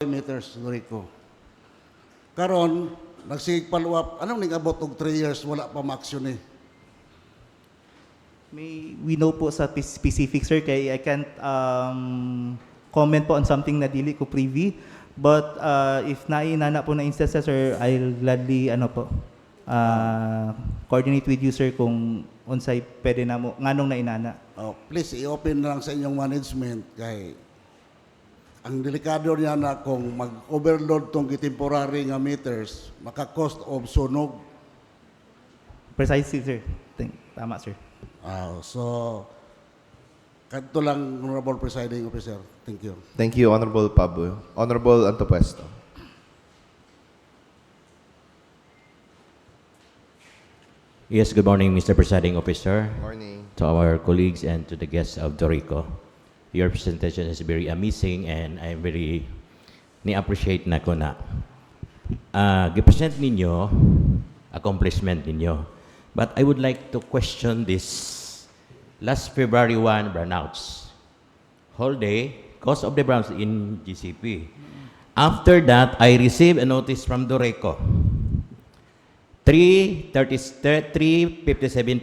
meters Rico. Karon nagsig follow up, anong nag-abot og 3 years wala pa ma-action ni? We know po sa specific, sir, kay I can't comment po on something na dili ko privy. But if nainana po na instances, sir, I'll gladly coordinate with you, sir, kung unsay pwede na mo, nganong nainana. Oh, please i-open na lang sa inyong management kay ang delikado niya na kung mag-overload tong temporary nga meters, maka-cost of sunog. Precisely, sir. Tama, sir. So, kanto lang, Honorable Presiding Officer. Thank you. Thank you, Honorable Pablo. Honorable Antopuesto. Yes, good morning, Mr. Presiding Officer, Morning. to our colleagues and to the guests of Dorico. Your presentation is very amazing and I'm very ni-appreciate na ko na. Gipresent ninyo, accomplishment ninyo. But I would like to question this. Last February 1, brownouts. Whole day, cause of the brownouts in GCP. After that, I received a notice from Dorico. 3:57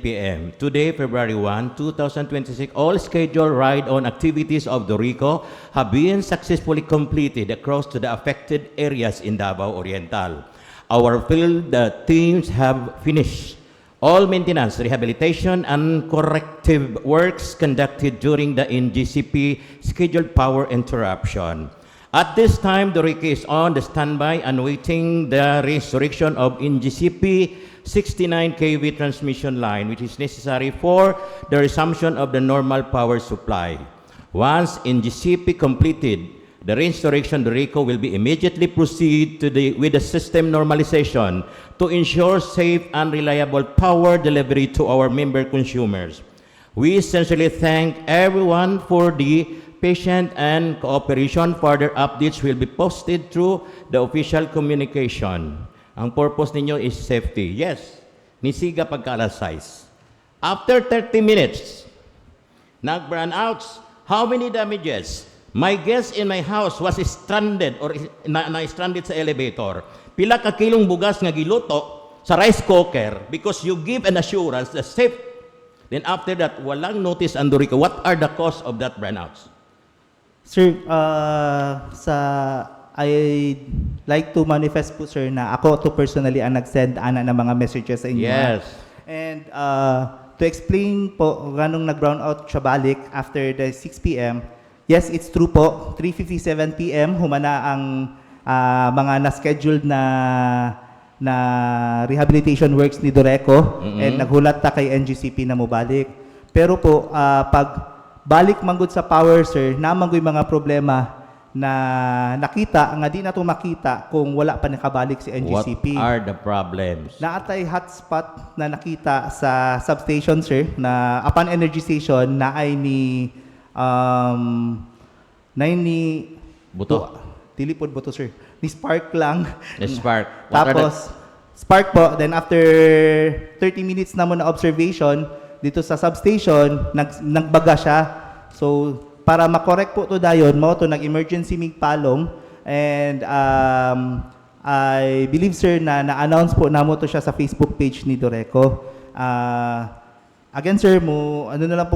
p.m. Today, February 1, 2026, all scheduled ride-on activities of Dorico have been successfully completed across to the affected areas in Davao Oriental. Our field teams have finished all maintenance, rehabilitation, and corrective works conducted during the NGCP scheduled power interruption. At this time, Dorico is on the standby and waiting the resurrection of NGCP 69 kV transmission line, which is necessary for the resumption of the normal power supply. Once NGCP completed the restoration, Dorico will be immediately proceed with the system normalization to ensure safe and reliable power delivery to our member consumers. We sincerely thank everyone for the patient and cooperation. Further updates will be posted through the official communication. Ang purpose ninyo is safety. Yes, nisiga pagka-alas 6. After 30 minutes, nag-brownouts. How many damages? My guest in my house was stranded or na-stranded sa elevator. Pila ka kilong bugas nga giluto sa rice cooker because you give an assurance the safe. Then after that, walang notice ang Dorico. What are the cause of that brownouts? Sir, I'd like to manifest po, sir, na ako to personally ang nag-send ng mga messages sa inyo. Yes. And to explain po, ganong nag-brown out siya balik after the 6 p.m., yes, it's true po, 3:57 p.m., humana ang mga na-scheduled na rehabilitation works ni Dorico, and naghulat ta kay NGCP na mubalik. Pero po, pag balik manggod sa power, sir, namanggoy mga problema na nakita, nga di na ito makita kung wala pa nakabalik si NGCP. What are the problems? Naatay hotspot na nakita sa substation, sir, na upon energy station na ay ni Buto. Tilipod buto, sir. Ni spark lang. The spark. What are Tapos, spark po, then after 30 minutes na mo na observation, dito sa substation, nagbaga siya. So, para makorek po to dayon, mo to nag-emergency migpalong, and I believe, sir, na-announce po na mo to siya sa Facebook page ni Dorico. Again, sir,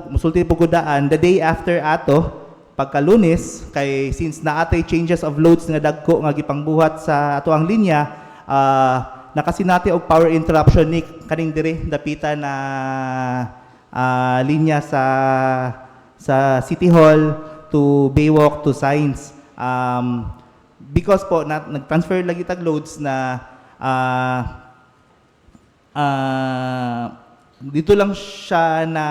musulti po kudaan, the day after ato, pagka Lunes, kay since naatay changes of loads nga dagko nga gipangbuhat sa ato ang linya, nakasinati og power interruption ni kaning dire dapita na linya sa City Hall to Baywalk to Science. Because po nag-transfer lagi tag loads na dito lang siya na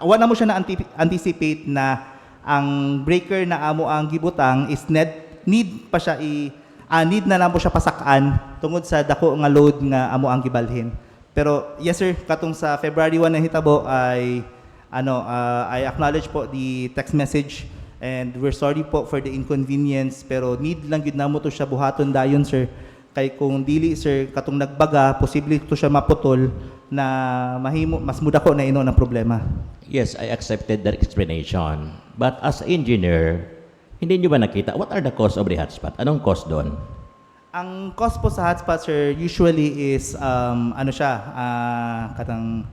wala mo siya na anticipate na ang breaker na amo ang gibutang is need pa siya need na lang po siya pasakaan tungod sa dako nga load nga amo ang gibalhin. Pero yes, sir, katong sa February 1 na hitabo ay I acknowledge po the text message and we're sorry po for the inconvenience, pero need lang gid namo to siya buhaton dayon, sir. Kay kung dili, sir, katong nagbaga, posible to siya maputol na mahimo mas muda ko na ng problema. Yes, I accepted that explanation. But as engineer, Hindi nyo ba nakita? What are the cost of the hotspot? Anong cost doon? Ang cost po sa hotspot, sir, usually is, ano siya, katang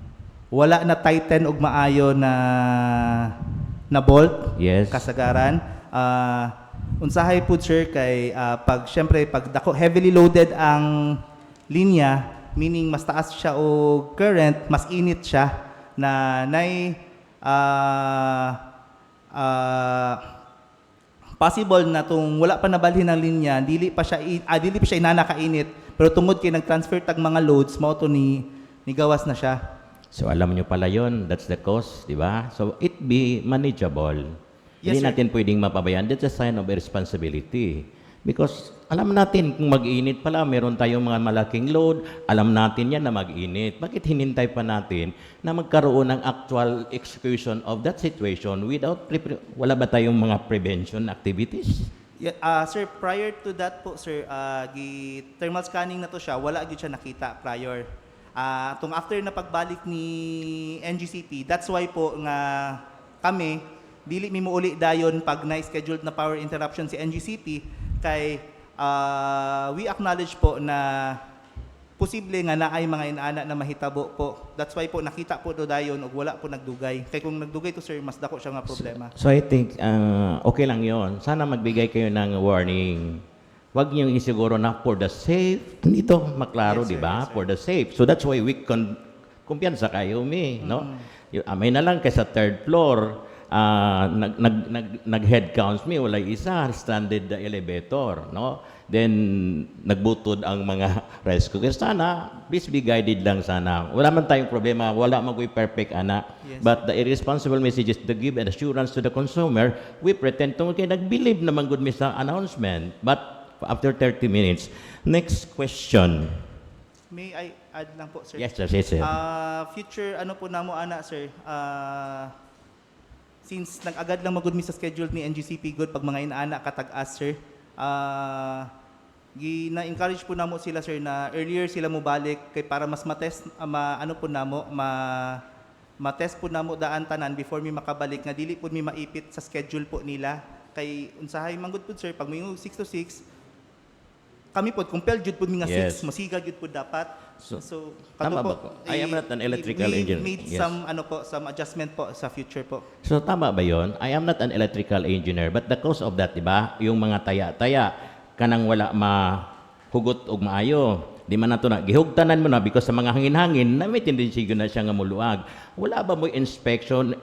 wala na tighten og maayo na bolt, Yes. kasagaran. Unsahay po, sir, kay syempre, pag heavily loaded ang linya, meaning mas taas siya o current, mas init siya, na possible na tung wala pa nabalhin ng linya, dili pa siya inanakainit, pero tungod kay nag-transfer tag mga loads, mao to ni gawas na siya. So alam nyo pala yon, that's the cost, di ba? So it be manageable. Yes, Hindi sir. natin pwedeng mapabayaan. That's a sign of responsibility. Because alam natin kung mag-init pala, meron tayong mga malaking load, alam natin yan na mag-init. Bakit hinintay pa natin na magkaroon ng actual execution of that situation without, wala ba tayong mga prevention activities? Yeah, sir, prior to that po, sir, thermal scanning na to siya, wala gyud siya nakita prior. Tung after na pagbalik ni NGCP, that's why po nga kami, dili mi muuli dayon pag na-scheduled na power interruption si NGCP, kay we acknowledge po na posible nga naay mga inaana na mahitabo po. That's why po nakita po do dayon ug wala po nagdugay. Kay kung nagdugay to, sir, mas dako siya nga problema. So I think okay lang yon. Sana magbigay kayo ng warning. Huwag niyong isiguro na for the safe. Dito, maklaro, Yes, sir. di ba? Yes, sir. For the safe. So that's why we kumpiyansa kayo, no? Amay na lang kay sa third floor, nag-head counts me, wala isa, stranded the elevator, no? Then, nagbutod ang mga rescue. Kaya sana, please be guided lang sana. Wala man tayong problema, wala perfect, ana. Yes. But the irresponsible message is to give an assurance to the consumer, we pretend to kay nag-believe naman good sa announcement. But after 30 minutes, next question. May I add lang po, sir? Yes, sir. Yes, sir. Future ano po namo ana, sir, since nag-agad lang magud mi sa schedule ni NGCP good pag mga inaana katag-as, sir, gina-encourage po namo sila, sir, na earlier sila mo balik kay para mas matest ano po namo matest po namo daan tanan before mi makabalik nga dili po mi maipit sa schedule po nila. Kay unsahay manggod po, sir, pag may 6 to 6 kami po compelled jud po mi nga 6, Yes. masiga jud po dapat. So, kato tama ba po? I am not an electrical we engineer. made Yes. some adjustment po sa future po. So tama ba yon? I am not an electrical engineer, but the cause of that, di ba? Yung mga taya-taya, kanang wala mahugot og maayo. Di man nato na gihugtanan mo na because sa mga hangin-hangin na may tendency na siya nga muluag. Wala ba mo inspection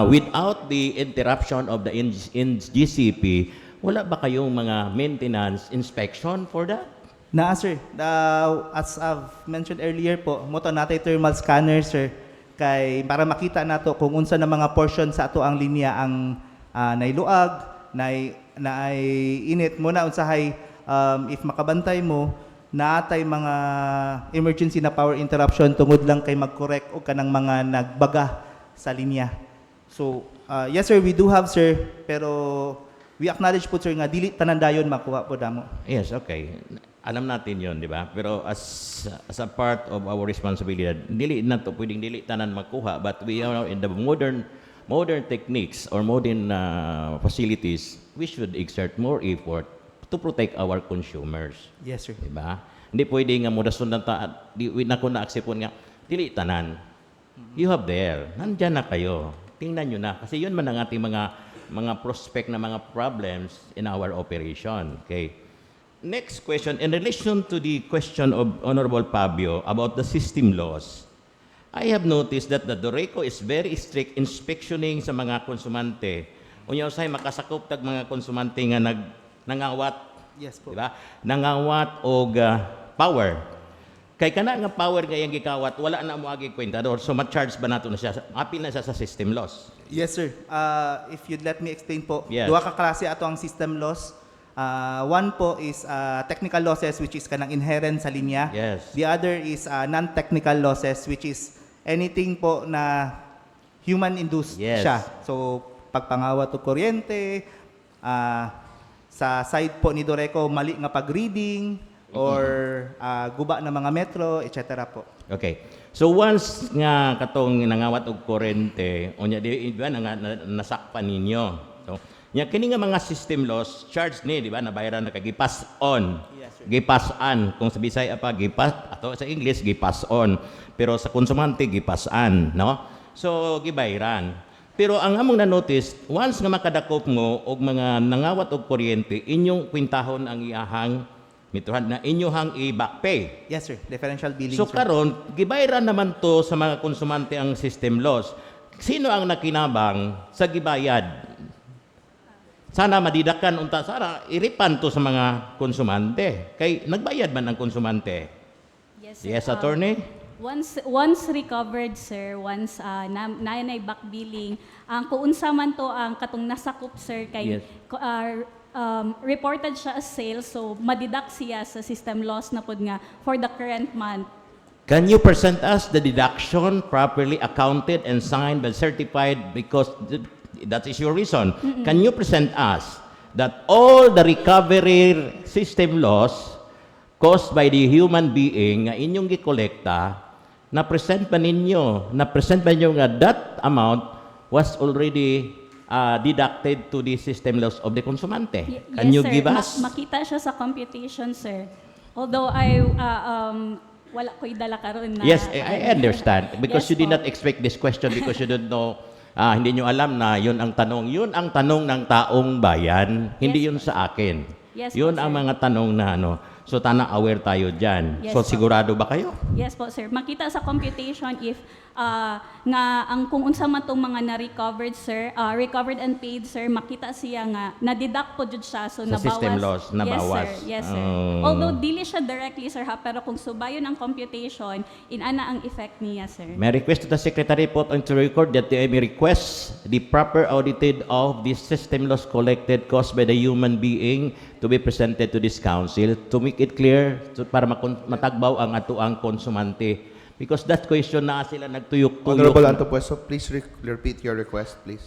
without the interruption of the NGCP? Wala ba kayong mga maintenance inspection for that? Na, sir, as I've mentioned earlier po, mo to natay thermal scanner, sir, kay para makita nato kung unsa na mga portion sa ato ang linya ang nailuag, naay init mo na unsahay, if makabantay mo naatay mga emergency na power interruption tungod lang kay mag-correct o kanang mga nagbaga sa linya. So, yes, sir, we do have, sir, pero we acknowledge po, sir, nga dili tanan dayon makuha po damo. Yes, okay. Alam natin yon, di ba? Pero as a part of our responsibility, dili na to pwedeng dili tanan makuha, but we are in the modern techniques or modern facilities, we should exert more effort to protect our consumers. Yes, sir. Di ba? Hindi pwede nga mo dasun na di na ko na-accepon nga dili tanan. You have there. Nandiyan na kayo. Tingnan nyo na kasi yun man ang ating mga prospect na mga problems in our operation. Okay. Next question, in relation to the question of Honorable Fabio about the system laws, I have noticed that the DORECO is very strict inspectioning sa mga konsumante. Unya usay makasakop tag mga konsumante nga nangawat, Yes po. di ba? Nangawat og power. Kay kana nga power nga iyang gikawat, wala na mo agi kwentador. So ma-charge ba nato na siya? Apil na siya sa system laws. Yes, sir. If you'd let me explain po, Yes. duha ka klase ato ang system loss. One po is technical losses, which is kanang inherent sa linya. Yes. The other is non-technical losses, which is anything po na human-induced Yes. siya. So, pagpangawat o kuryente, sa side po ni Doreco, mali nga pag-reading, or guba na mga metro, etc. po. Okay. So once nga katong nangawat og kurente, unya di ba nasakpan ninyo. So Nya kini nga mga system loss charge ni di ba nabayaran na kay gipass on. Yes, sir. Gipass on kung sa Bisaya pa gipass ato sa English gipass on. Pero sa konsumante gipass on, no? So gibayaran. Pero ang among na-notice, once nga makadakop mo og mga nangawat og kuryente, inyong kwintahon ang iyahang mituhan na inyohang i-back pay. Yes, sir. Differential billing, So sir. karon gibayaran naman to sa mga konsumante ang system loss. Sino ang nakinabang sa gibayad? Sana madidakan unta sana iripan to sa mga konsumante. Kay nagbayad man ang konsumante. Yes, sir. Yes, attorney? Once recovered, sir, once na back billing, ang kung unsa man to ang katong nasakop, sir, kay Yes. reported siya as sales, so madidak siya sa system loss na pod nga for the current month. Can you present us the deduction properly accounted and signed and certified because that is your reason? Can you present us that all the recovery system loss caused by the human being nga inyong gikolekta na-present pa ninyo nga that amount was already deducted to the system loss of the konsumante? Can Yes, you sir. give us? Makita siya sa computation, sir. Although wala ko'y dala karon na. Yes, I understand. Because Yes you did po. not expect this question because you don't know, hindi nyo alam na yun ang tanong. Yun ang tanong ng taong bayan, hindi Yes, yun sa akin. Yes Yun po, ang sir. mga tanong na ano. So, tana aware tayo dyan. Yes So, po. sigurado ba kayo? Yes po, sir. Makita sa computation if nga ang kung unsa man tong mga na-recovered, sir, recovered and paid, sir, makita siya nga na-deduct po jud siya, so Sa nabawas. system loss, nabawas. Yes, sir. Yes, sir. Oh. Although dili siya directly, sir, ha, pero kung subayon ang computation, inana ang effect niya, sir. May request to the Secretary po to record that they may request the proper audited of the system loss collected caused by the human being to be presented to this council to make it clear para matagbaw ang atuang konsumante. Because that question na sila nagtuyok-tuyok. Honorable Antopuesto, please repeat your request, please.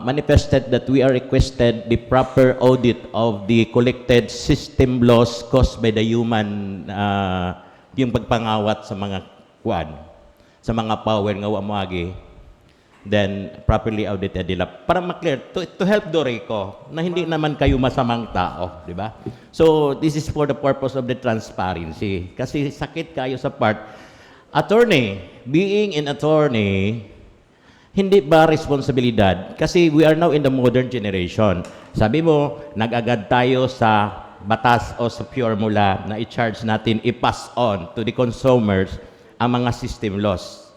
Manifested that we are requested the proper audit of the collected system loss caused by the human, yung pagpangawat sa mga kwan, sa mga power nga wamagi, then properly audited nila. Para maklear, to help Doreco, na hindi naman kayo masamang tao, di ba? So, this is for the purpose of the transparency. Kasi sakit kayo sa part. Attorney, being an attorney, hindi ba responsibilidad? Kasi we are now in the modern generation. Sabi mo, nag-agad tayo sa batas o sa formula na i-charge natin, i-pass on to the consumers ang mga system loss.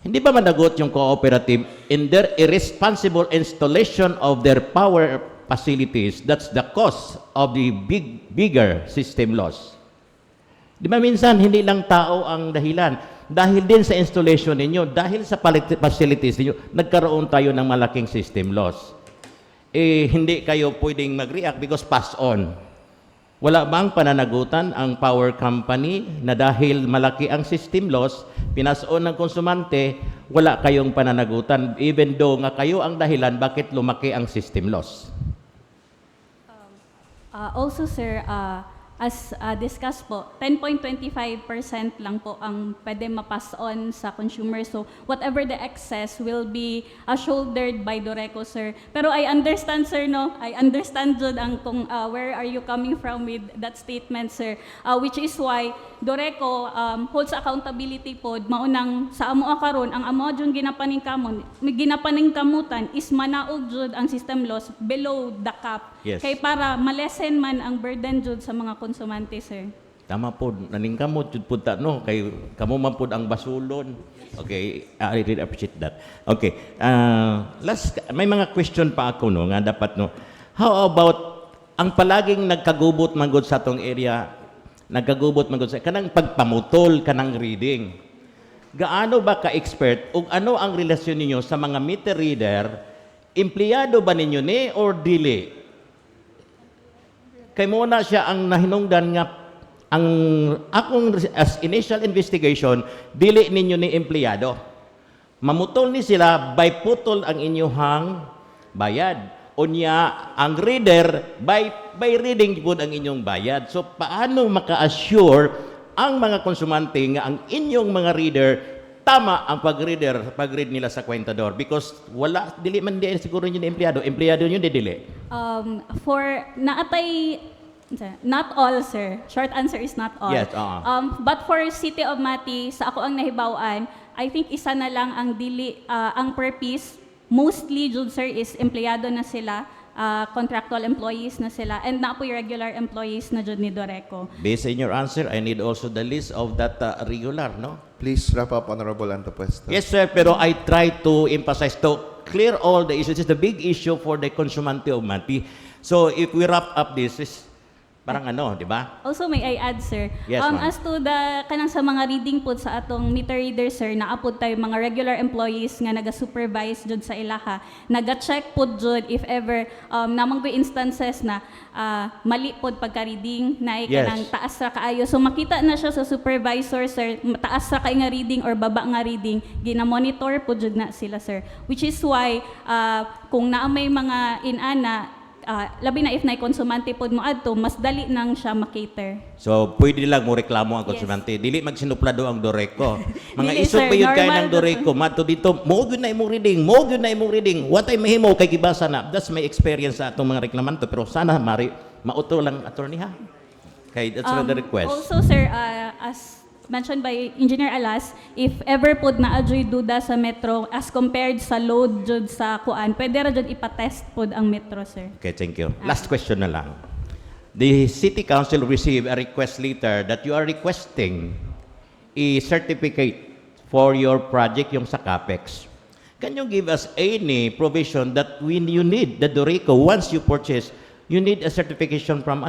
Hindi ba managot yung cooperative in their irresponsible installation of their power facilities? That's the cause of the bigger system loss. Di ba minsan, hindi lang tao ang dahilan. Dahil din sa installation ninyo, dahil sa facilities ninyo, nagkaroon tayo ng malaking system loss. Hindi kayo pwedeng mag-react because pass on. Wala bang pananagutan ang power company na dahil malaki ang system loss, pinas on ng konsumante, wala kayong pananagutan even though nga kayo ang dahilan bakit lumaki ang system loss? Also, sir, as discussed po, 10.25% lang po ang pwede mapass on sa consumer. So, whatever the excess will be shouldered by Doreco, sir. Pero I understand, sir, no? I understand, Jud, ang kung where are you coming from with that statement, sir. Which is why Doreco holds accountability po. Maunang sa amo karon ang amo jud ginapaning kamutan is manaog jud ang system loss below the cap. Yes. Kay para malesen man ang burden jud sa mga konsumante, sir. Tama po, naningkamot jud pud ta no kay kamo man pud ang basulon. Okay, I really appreciate that. Okay, last may mga question pa ako no nga dapat no. How about ang palaging nagkagubot man gud sa atong area, nagkagubot man gud sa kanang pagpamutol kanang reading. Gaano ba ka-expert ug ano ang relasyon ninyo sa mga meter reader? Empleyado ba ninyo ni or dili? Kay muna siya ang nahinungdan nga ang akong as initial investigation dili ninyo ni empleyado. Mamutol ni sila by putol ang inyong bayad. Unya ang reader by reading pud ang inyong bayad. So paano maka-assure ang mga konsumante nga ang inyong mga reader tama ang pag-read nila sa kwentador because dili man di siguro yun empleyado yun dili. For naatay, not all, sir. Short answer is not all. Yes, But for City of Mati, sa ako ang nahibawan, I think isa na lang ang ang purpose, mostly, Jud, sir, is empleyado na sila, contractual employees na sila, and na po yung regular employees na Jud ni Doreco. Based on your answer, I need also the list of that regular, no? Please wrap up, Honorable Antopuesto. Yes, sir, pero I try to emphasize to clear all the issues. It's the big issue for the consumante of Mati. So if we wrap up this, is parang di ba? Also, may I add, sir? Yes, ma'am. As to kanang sa mga reading po sa atong meter reader, sir, naapod tayo mga regular employees nga naga-supervise jud sa ilaha. Naga-check po jud if ever namang may instances na mali pod pagka-reading, na Yes. kanang taas ra kaayo. So makita na siya sa supervisor, sir, taas ra kay nga reading or baba nga reading, gina-monitor po jud na sila, sir. Which is why kung naa may mga inana, labi na if na konsumante pod mo adto, mas dali nang siya makater. So, pwede lang mo reklamo ang Yes. konsumante. Dili magsinuplado ang Doreco. Mga Dili, isog sir. pa yun kaya Normal ng Doreco. Mato dito, mo yun na imong reading. What ay mahimo kay gibasa na. That's my experience sa atong mga reklamanto. Pero sana, mauto lang attorney ha. Okay, that's the request. Also, sir, as mentioned by Engineer Alas, if ever pod na adyoy duda sa metro as compared sa load jud sa kuan, pwede ra jud ipatest pod ang metro, sir. Okay, thank you. Last question na lang. The City Council received a request letter that you are requesting a certificate for your project, yung sa CAPEX. Can you give us any provision that when you need the Doreco, once you purchase, you need a certification from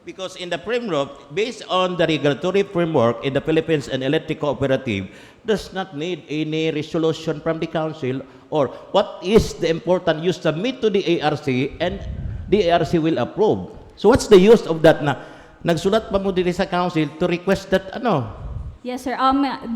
Because in the framework, based on the regulatory framework in the Philippines and Electric Cooperative, does not need any resolution from the council or what is the important you submit to the ARC and the ARC will approve. So what's the use of that na nagsulat pa mo dito sa council to request that Yes, sir.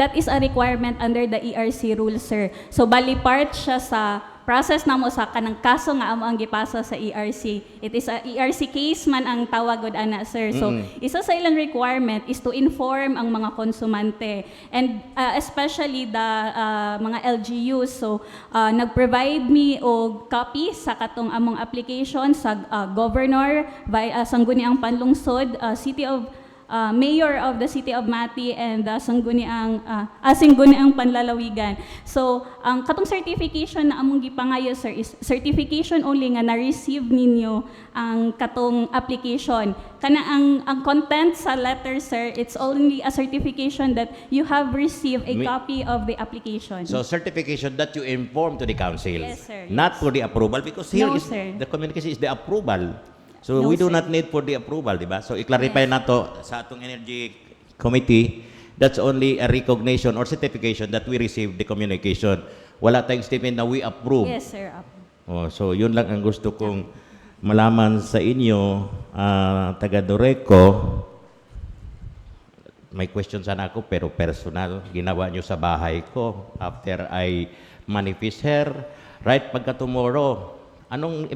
That is a requirement under the ERC rules, sir. So, bali part siya sa process namo sa kanang kaso nga amo ang gipasa sa ERC. It is a ERC case man ang tawag gud ana, sir. So, isa sa ilang requirement is to inform ang mga konsumante and especially the mga LGUs. So, nag-provide me og copy sa katong among application sa governor, sangguniang panlungsod, Mayor of the City of Mati and Sangguniang Panlalawigan. So, ang katong certification na among gipangayo, sir, is certification only nga na-receive ninyo ang katong application. Kana ang content sa letter, sir, it's only a certification that you have received a copy of the application. So certification that you inform to the council. Yes, sir. Not for the approval because here No, is sir. the communication is the approval. So No, we do sir. not need for the approval, di ba? So i-clarify na to sa atong Energy Committee, that's only a recognition or certification that we receive the communication. Wala tayong statement na we approve. Yes, sir. Oh, so yun lang ang gusto kong malaman sa inyo, taga Doreco. May question sana ako pero personal. Ginawa nyo sa bahay ko after I manifest her. Right pagka tomorrow, anong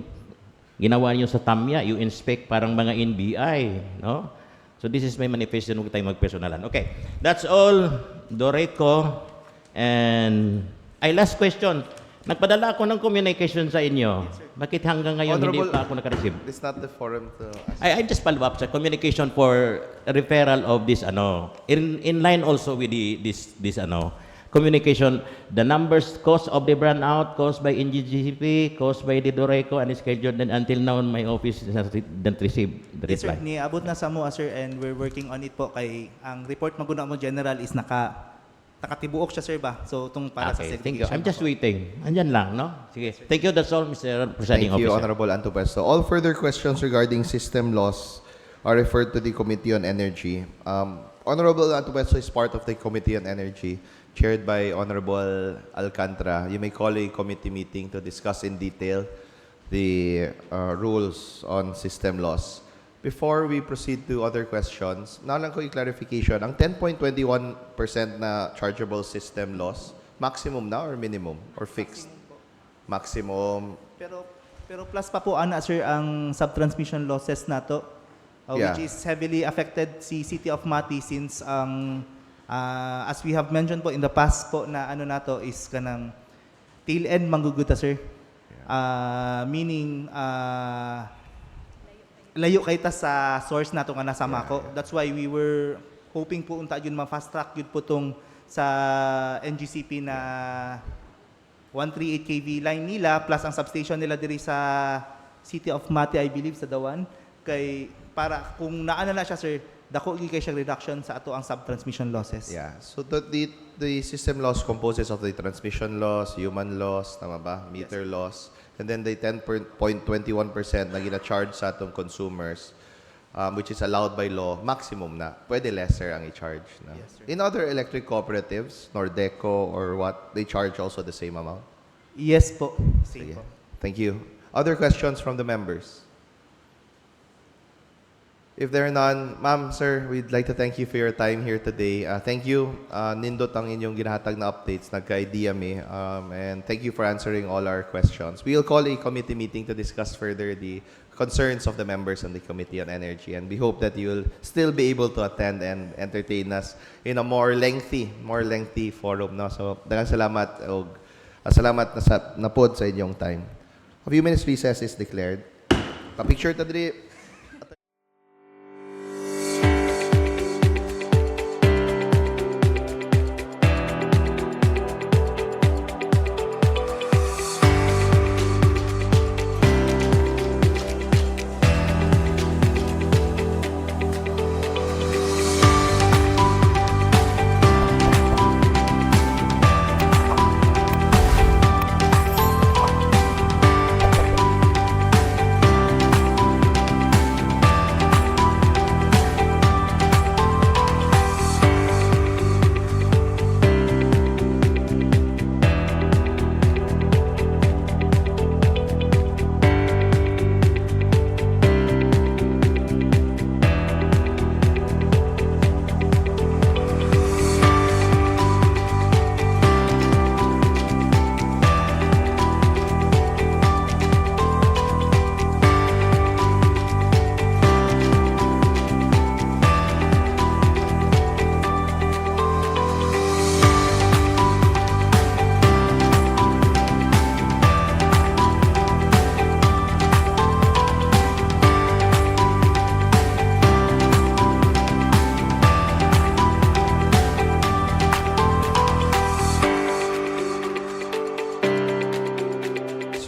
ginawa niyo sa Tamya? You inspect parang mga NBI, no? So this is my manifestation, huwag tayong magpersonalan. Okay, that's all, Doreco. And last question. Nagpadala ako ng communication sa inyo. Bakit hanggang ngayon hindi pa ako nakareceive? This is not the forum to ask. I just follow up sa communication for referral of this in line also with this communication, the numbers, cost of the brownout caused by NGGCP, caused by the Doreco and scheduled, and until now my office didn't receive the Yes, sir. reply. Niabot na sa mo, sir, and we're working on it po kay ang report maguna mo general is nakatibuok siya, sir ba? So itong para sa Okay, thank you. certification. I'm just waiting. Andyan lang, no? Sige. Thank you. That's all, Mr. Presiding Thank you, Officer. Honorable Antopuesto. All further questions regarding system laws are referred to the Committee on Energy. Honorable Antopuesto is part of the Committee on Energy, chaired by Honorable Alcantara. You may call a committee meeting to discuss in detail the rules on system laws. Before we proceed to other questions, nalang ko i-clarification, ang 10.21% na chargeable system loss, maximum na or minimum or fixed? Maximum. Pero plus pa po ana, sir, ang subtransmission losses nato, Yeah. which is heavily affected si City of Mati since ang As we have mentioned po in the past po na ano nato is kanang tail end mangguguta, sir. Meaning layo kay ta sa source nato nga nasa Mako. That's why we were hoping po unta yun ma-fast track yun po tong sa NGCP na 138 kV line nila plus ang substation nila diri sa City of Mati, I believe, sa Dawan. Kay para kung naana na siya, sir, dako gyud kay siya reduction sa ato ang subtransmission losses. Yeah. So the system loss composes of the transmission loss, human loss, tama ba? Meter loss, and then the 10.21% na gina-charge sa atong consumers, which is allowed by law, maximum na. Pwede lesser ang i-charge. Na. Yes, sir. In other electric cooperatives, Nordeco or what, they charge also the same amount? Yes po. Same Sige. po. Thank you. Other questions from the members? If there are none, ma'am, sir, we'd like to thank you for your time here today. Thank you. Nindot ang inyong ginahatag na updates. Nagka-idea me. And thank you for answering all our questions. We'll call a committee meeting to discuss further the concerns of the members on the Committee on Energy. And we hope that you will still be able to attend and entertain us in a more lengthy forum. No? So, daghang salamat. Salamat na pod sa inyong time. A few minutes recess is declared. Pa-picture ta diri.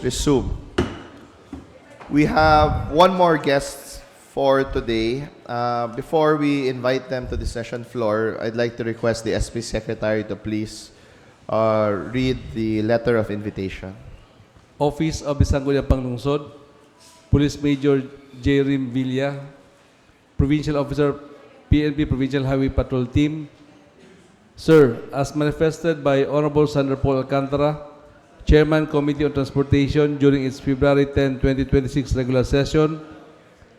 Resume. We have one more guest for today. Before we invite them to the session floor, I'd like to request the SP Secretary to please read the letter of invitation. Office of the Sangguniang Panglungsod, Police Major J. Rim Villa, Provincial Officer, PNP Provincial Highway Patrol Team. Sir, as manifested by Honorable Senator Paul Alcantara, Chairman Committee on Transportation during its February 10, 2026 regular session,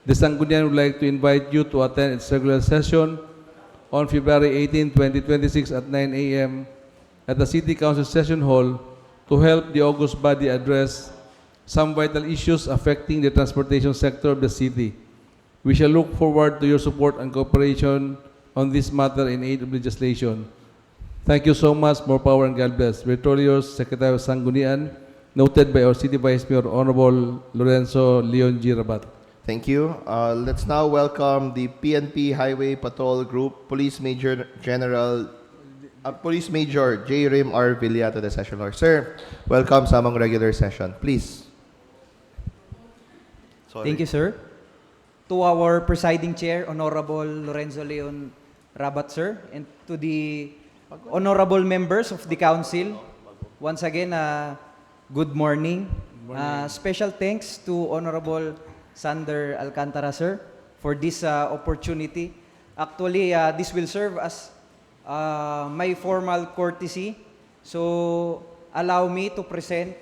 the Sangguniang would like to invite you to attend its regular session on February 18, 2026 at 9 a.m. at the City Council Session Hall to help the august body address some vital issues affecting the transportation sector of the city. We shall look forward to your support and cooperation on this matter in aid of legislation. Thank you so much. More power and God bless. Virtually yours, Secretary of Sangguniang, noted by our City Vice Mayor, Honorable Lorenzo Leon G. Rabat. Thank you. Let's now welcome the PNP Highway Patrol Group Police Major J. Rim R. Villa to the session floor. Sir, welcome sa among regular session. Please. Thank you, sir. To our presiding chair, Honorable Lorenzo Leon Rabat, sir, and to the honorable members of the council, once again, good morning. Special thanks to Honorable Sander Alcantara, sir, for this opportunity. Actually, this will serve as my formal courtesy. So, allow me to present.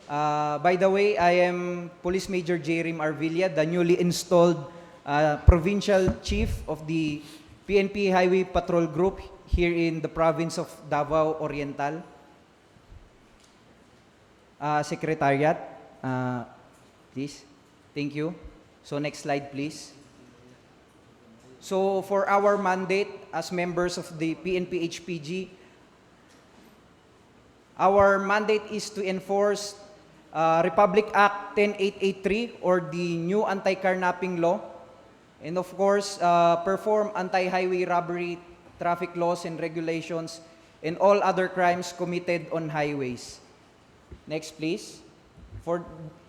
By the way, I am Police Major J. Rim R. Villa, the newly installed Provincial Chief of the PNP Highway Patrol Group here in the province of Davao Oriental. Secretariat, please. Thank you. So next slide, please. So for our mandate as members of the PNP-HPG, our mandate is to enforce Republic Act 10883 or the new anti-carnapping law, and of course, perform anti-highway robbery, traffic laws and regulations, and all other crimes committed on highways. Next, please.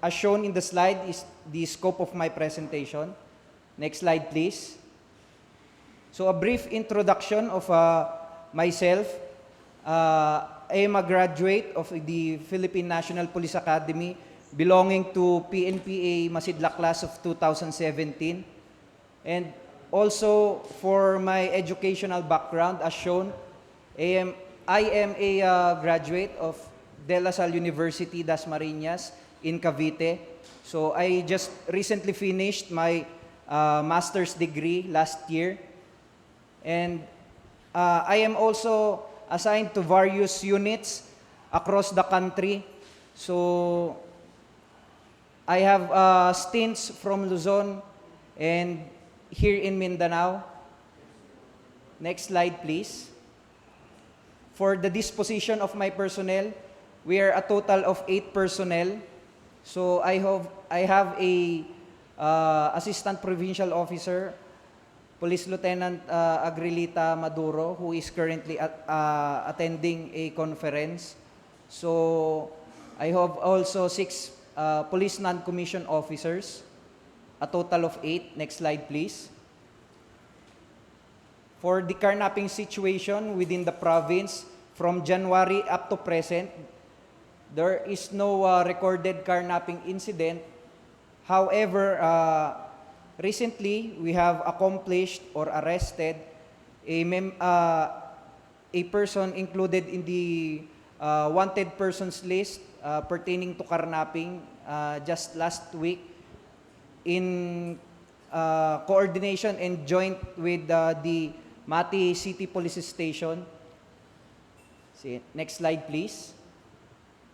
As shown in the slide is the scope of my presentation. Next slide, please. So a brief introduction of myself. I am a graduate of the Philippine National Police Academy belonging to PNPA Masidla class of 2017. And also for my educational background, as shown, I am a graduate of De La Salle University, Dasmariñas in Cavite. So I just recently finished my master's degree last year. And I am also assigned to various units across the country. So I have stints from Luzon and here in Mindanao. Next slide, please. For the disposition of my personnel, we are a total of 8 personnel. So I have a assistant provincial officer, Police Lieutenant Agrilita Maduro, who is currently attending a conference. So I have also 6 police non-commissioned officers, a total of 8. Next slide, please. For the carnapping situation within the province, from January up to present, there is no recorded carnapping incident. However, recently, we have accomplished or arrested a person included in the wanted persons list pertaining to carnapping just last week in coordination and joint with the Mati City Police Station. Next slide, please.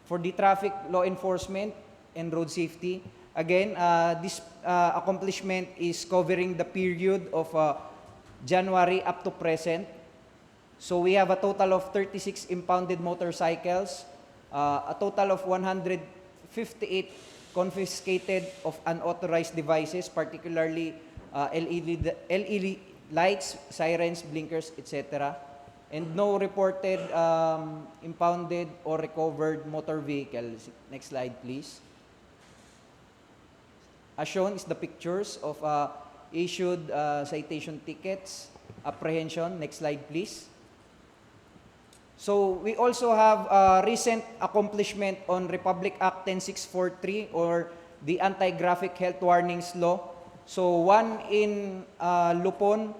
For the traffic law enforcement and road safety, again, this accomplishment is covering the period of January up to present. So we have a total of 36 impounded motorcycles, a total of 158 confiscated of unauthorized devices, particularly LED lights, sirens, blinkers, etc. And no reported impounded or recovered motor vehicles. Next slide, please. As shown is the pictures of issued citation tickets, apprehension. Next slide, please. So we also have a recent accomplishment on Republic Act 10643 or the Anti-Graphic Health Warnings Law. So one in Lupon,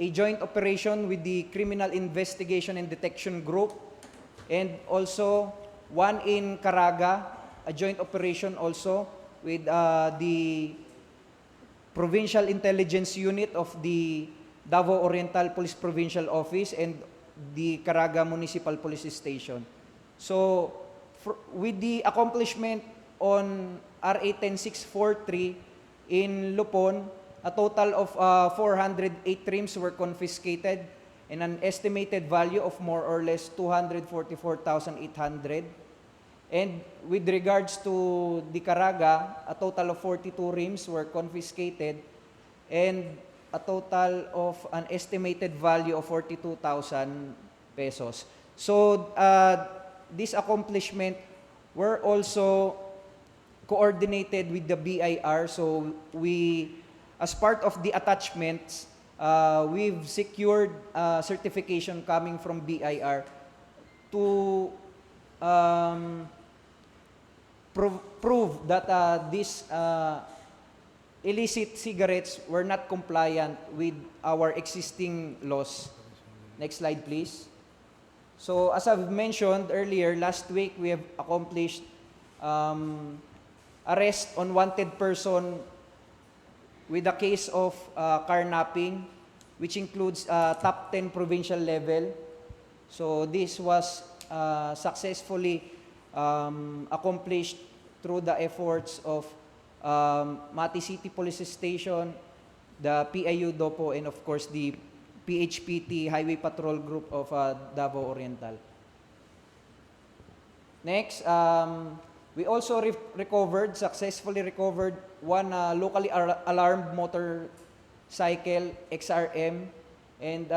a joint operation with the Criminal Investigation and Detection Group, and also one in Caraga, a joint operation also with the Provincial Intelligence Unit of the Davao Oriental Police Provincial Office and the Caraga Municipal Police Station. So with the accomplishment on RA 10643 in Lupon, a total of 408 trims were confiscated and an estimated value of more or less 244,800. And with regards to the Caraga, a total of 42 rims were confiscated and a total of an estimated value of 42,000 pesos. So this accomplishment were also coordinated with the BIR. So we, as part of the attachments, we've secured certification coming from BIR to prove that these illicit cigarettes were not compliant with our existing laws. Next slide, please. So as I've mentioned earlier, last week we have accomplished arrest on wanted person with a case of carnapping, which includes top 10 provincial level. So this was successfully accomplished through the efforts of Mati City Police Station, the PIU DOPO, and of course the PHPT Highway Patrol Group of Davao Oriental. Next, we also successfully recovered one locally alarmed motorcycle XRM, and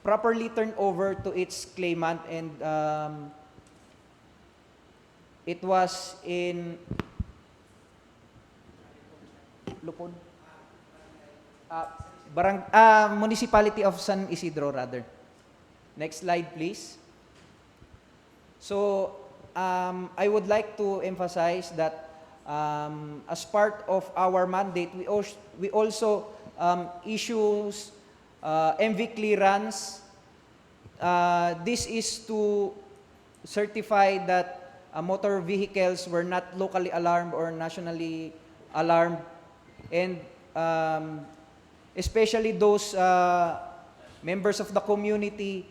properly turned over to its claimant, and it was in Lupon? Municipality of San Isidro, rather. Next slide, please. So, I would like to emphasize that as part of our mandate, we also issues MV clearance. This is to certify that motor vehicles were not locally alarmed or nationally alarmed, and especially those members of the community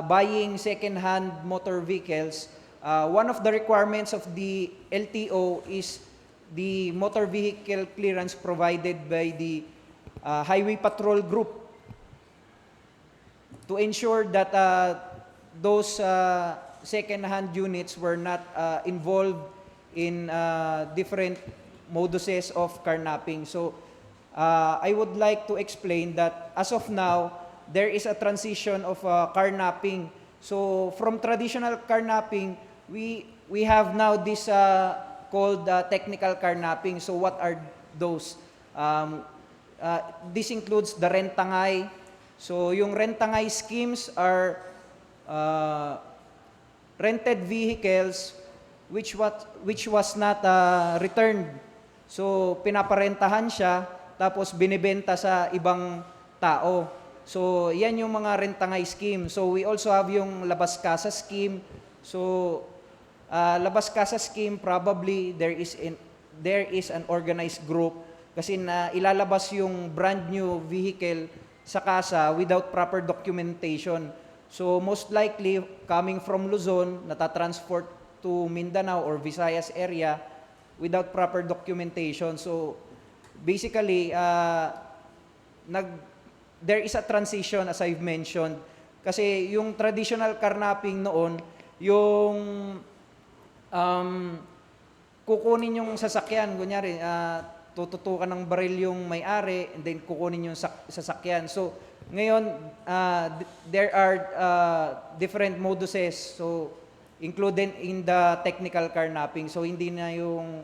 buying second-hand motor vehicles. One of the requirements of the LTO is the motor vehicle clearance provided by the Highway Patrol Group to ensure that those second-hand units were not involved in different moduses of carnapping. So I would like to explain that as of now, there is a transition of carnapping. So from traditional carnapping, we have now this called technical carnapping. So what are those? This includes the rentangay. So yung rentangay schemes are rented vehicles which was not returned. So pinaparentahan siya, tapos binibenta sa ibang tao. So yan yung mga rentangay scheme. So we also have yung labas kasa scheme. So labas kasa scheme, probably there is an organized group kasi na ilalabas yung brand new vehicle sa kasa without proper documentation. So most likely coming from Luzon, natatransport to Mindanao or Visayas area without proper documentation. So basically there is a transition, as I've mentioned, kasi yung traditional carnapping noon, yung kukunin yung sasakyan, kunyari tututukan ng baril yung may-ari, and then kukunin yung sasakyan. So ngayon there are different moduses, so included in the technical carnapping. So hindi na yung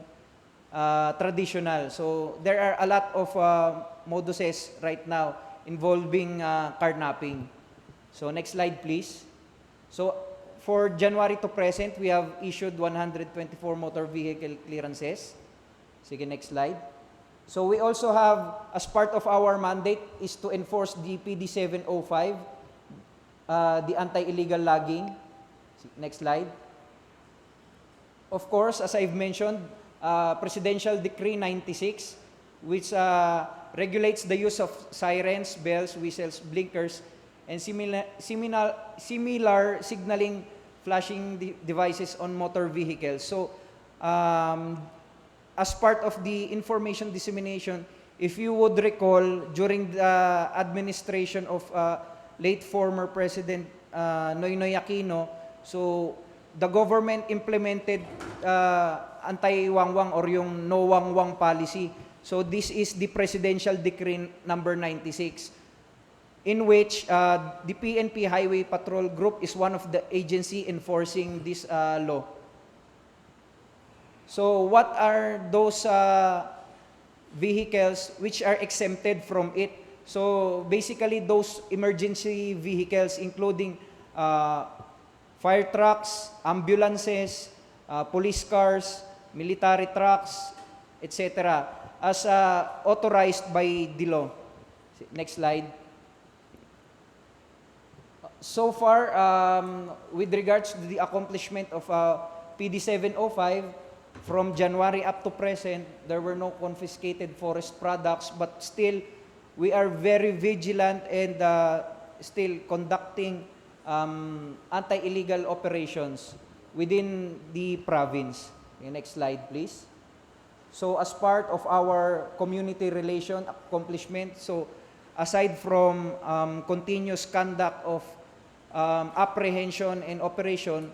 traditional. So there are a lot of moduses right now involving carnapping. So next slide, please. So for January to present, we have issued 124 motor vehicle clearances. Sige, next slide. So we also have, as part of our mandate, is to enforce the PD 705, the anti-illegal logging. Next slide. Of course, as I've mentioned, Presidential Decree 96, which regulates the use of sirens, bells, whistles, blinkers, and similar signaling flashing devices on motor vehicles. So, as part of the information dissemination, if you would recall, during the administration of late former President Noynoy Aquino, so the government implemented anti-wangwang or yung no wangwang policy. So this is the Presidential Decree number 96, in which the PNP Highway Patrol Group is one of the agency enforcing this law. So what are those vehicles which are exempted from it? So basically those emergency vehicles including fire trucks, ambulances, police cars, military trucks, etc. as authorized by the law. Next slide. So far, with regards to the accomplishment of PD 705, from January up to present, there were no confiscated forest products, but still, we are very vigilant and still conducting anti-illegal operations within the province. Okay, next slide, please. So as part of our community relation accomplishment, so aside from continuous conduct of apprehension and operation,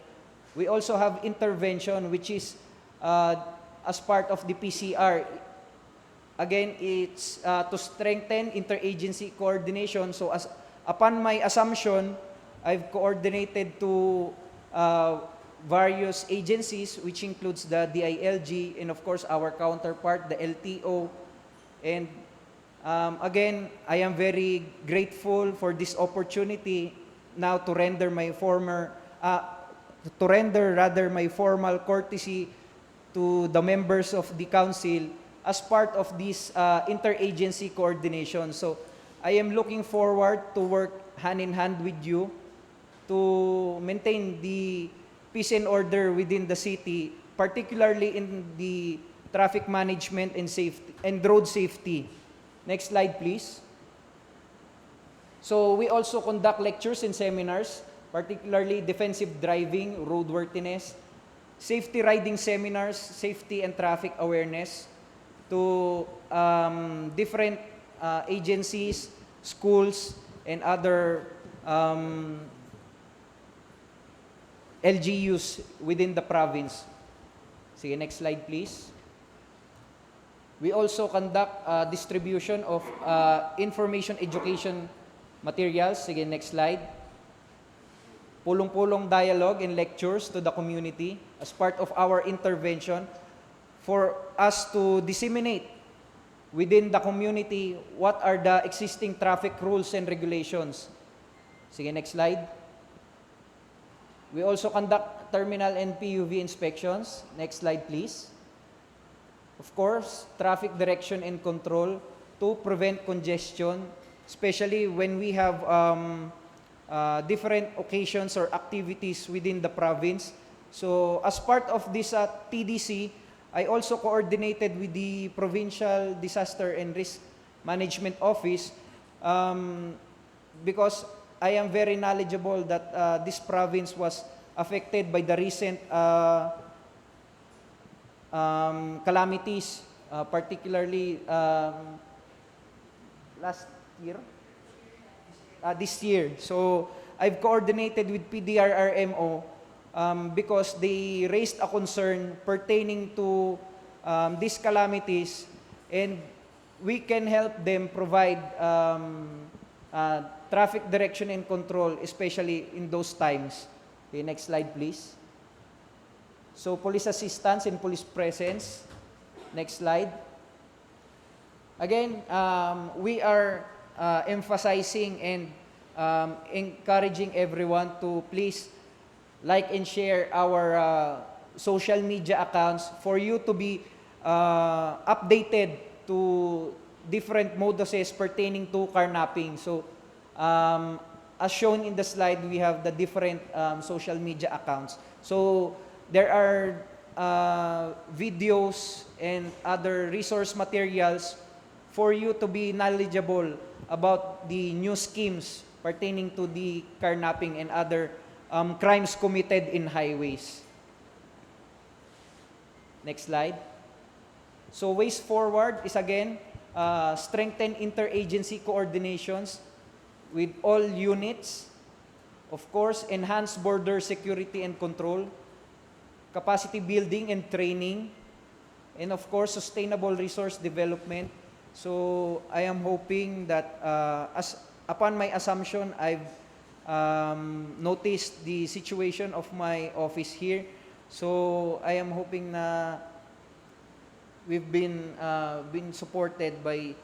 we also have intervention, which is as part of the PCR. Again, it's to strengthen interagency coordination. So as upon my assumption, I've coordinated to various agencies, which includes the DILG and of course our counterpart, the LTO. And again, I am very grateful for this opportunity now to render my my formal courtesy to the members of the council as part of this interagency coordination. So I am looking forward to work hand in hand with you to maintain the peace and order within the city, particularly in the traffic management and safety and road safety. Next slide, please. So we also conduct lectures and seminars, particularly defensive driving, roadworthiness, safety riding seminars, safety and traffic awareness to different agencies, schools, and other LGUs within the province. Sige, next slide please. We also conduct distribution of information education materials. Sige, next slide. Pulong-pulong dialogue and lectures to the community as part of our intervention for us to disseminate within the community what are the existing traffic rules and regulations. Sige, next slide. We also conduct terminal and PUV inspections. Next slide, please. Of course, traffic direction and control to prevent congestion, especially when we have different occasions or activities within the province. So, as part of this TDC, I also coordinated with the Provincial Disaster and Risk Management Office because I am very knowledgeable that this province was affected by the recent calamities, particularly last year, this year. So I've coordinated with PDRRMO because they raised a concern pertaining to these calamities, and we can help them provide traffic direction and control, especially in those times. Okay, next slide, please. So, police assistance and police presence. Next slide. Again, we are emphasizing and encouraging everyone to please like and share our social media accounts for you to be updated to different moduses pertaining to carnapping. So, as shown in the slide, we have the different social media accounts. So, there are videos and other resource materials for you to be knowledgeable about the new schemes pertaining to the carnapping and other crimes committed in highways. Next slide. So ways forward is again, strengthen interagency coordinations with all units. Of course, enhance border security and control, capacity building and training, and of course, sustainable resource development. So I am hoping that as upon my assumption, I've noticed the situation of my office here. So I am hoping na we've been supported by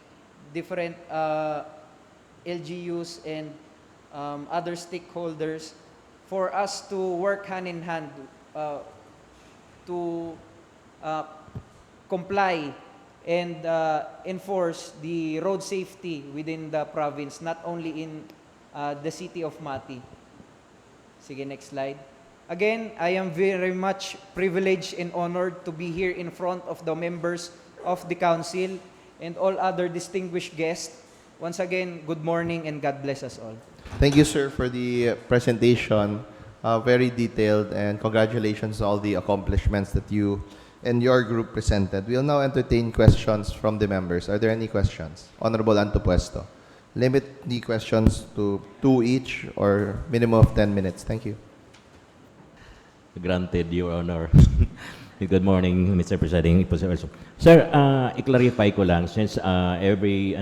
different LGUs and other stakeholders for us to work hand in hand to comply and enforce the road safety within the province, not only in the city of Mati. Sige, next slide. Again, I am very much privileged and honored to be here in front of the members of the council and all other distinguished guests. Once again, good morning and God bless us all. Thank you, sir, for the presentation. Very detailed, and congratulations on all the accomplishments that you and your group presented. We'll now entertain questions from the members. Are there any questions? Honorable Antopuesto. Limit the questions to 2 each or minimum of 10 minutes. Thank you. Granted, Your Honor. Good morning, Mr. Presiding Officer. Sir, i-clarify ko lang since every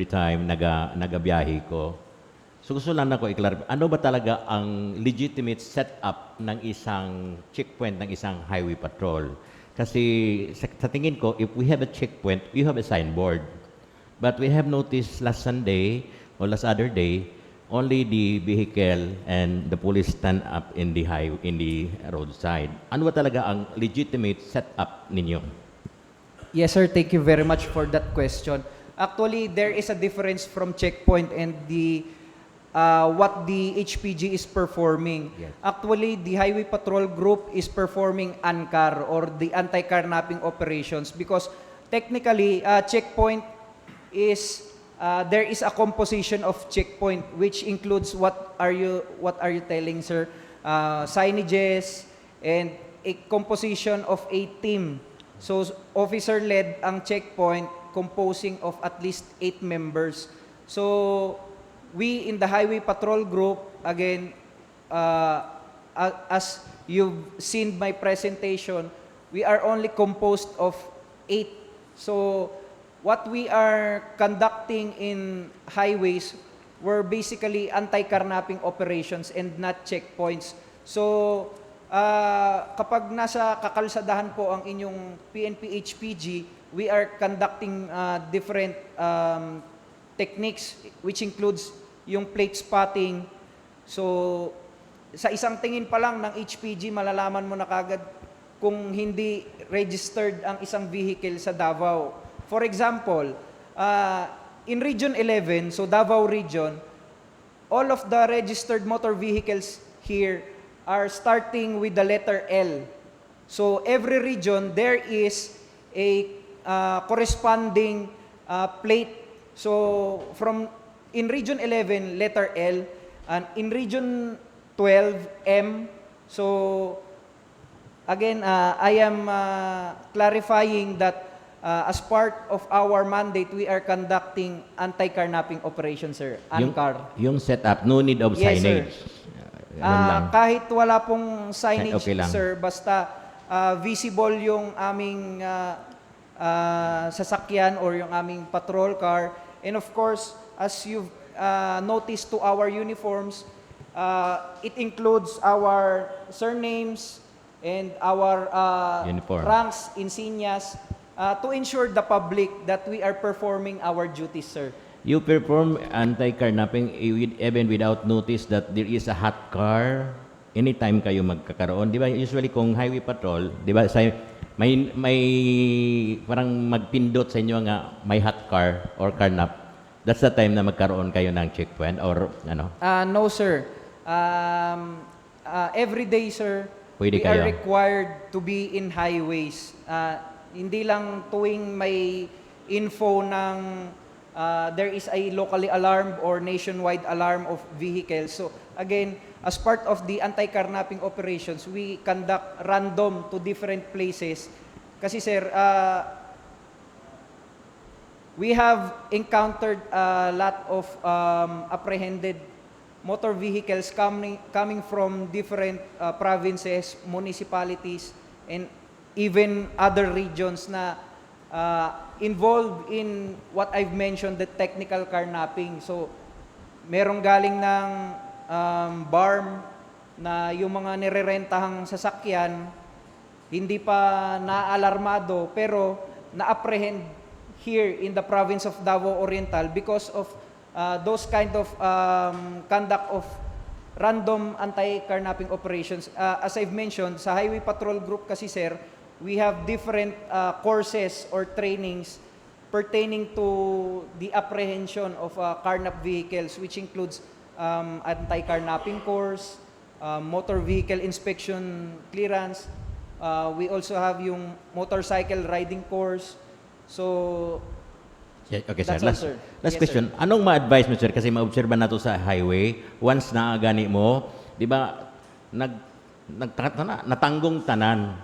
time nagabiyahe ko. So gusto lang ako i-clarify, ano ba talaga ang legitimate setup ng isang checkpoint ng isang highway patrol? Kasi sa tingin ko, if we have a checkpoint, we have a signboard. But we have noticed last Sunday or last other day, only the vehicle and the police stand up in the roadside. Ano ba talaga ang legitimate setup ninyo? Yes, sir. Thank you very much for that question. Actually, there is a difference from checkpoint and the what the HPG is performing. Yes. Actually, the Highway Patrol Group is performing ANCAR or the anti-carnapping operations because technically, checkpoint is there is a composition of checkpoint which includes what are you telling, sir? Signages and a composition of a team. So officer-led ang checkpoint composing of at least 8 members. So we in the Highway Patrol Group, again, as you've seen my presentation, we are only composed of 8. So what we are conducting in highways were basically anti-carnapping operations and not checkpoints. So kapag nasa kakalsadahan po ang inyong PNP HPG, we are conducting different techniques which includes yung plate spotting. So sa isang tingin pa lang ng HPG, malalaman mo na kagad kung hindi registered ang isang vehicle sa Davao. For example, in Region 11, so Davao Region, all of the registered motor vehicles here are starting with the letter L. So every region, there is a corresponding plate. So in Region 11, letter L, and in Region 12, M. So again, I am clarifying that as part of our mandate, we are conducting anti-carnapping operations, sir. ANCAR. Yung setup, no need of Yes, sir. signage. Ganun lang. Kahit wala pong signage, Okay lang. sir, basta visible yung aming sasakyan or yung aming patrol car. And of course, as you've noticed to our uniforms, it includes our surnames and our Uniform. ranks, insignias, to ensure the public that we are performing our duties, sir. You perform anti-carnapping even without notice that there is a hot car anytime kayo magkakaroon. Di ba usually kung highway patrol, di ba may parang magpindot sa inyo nga may hot car or carnap. That's the time na magkaroon kayo ng checkpoint or ano? No, sir. Every day, sir, Pwede we kayo. are required to be in highways. Hindi lang tuwing may info ng there is a locally alarmed or nationwide alarm of vehicles. So again, as part of the anti-carnapping operations, we conduct random to different places. Kasi sir, we have encountered a lot of apprehended motor vehicles coming from different provinces, municipalities, and even other regions na involved in what I've mentioned, the technical carnapping. So, merong galing ng BARM na yung mga nirerentahang sasakyan, hindi pa naalarmado, pero na-apprehend here in the province of Davao Oriental because of those kind of conduct of random anti-carnapping operations. As I've mentioned, sa Highway Patrol Group kasi, sir, we have different courses or trainings pertaining to the apprehension of carnap vehicles, which includes anti-carnapping course, motor vehicle inspection clearance. We also have yung motorcycle riding course. So, Okay, sir. That's all, sir. Last Yes, question. Anong ma-advise mo, sir? Kasi ma-observe na to sa highway. Once na gani mo, di ba, natanggong tanan.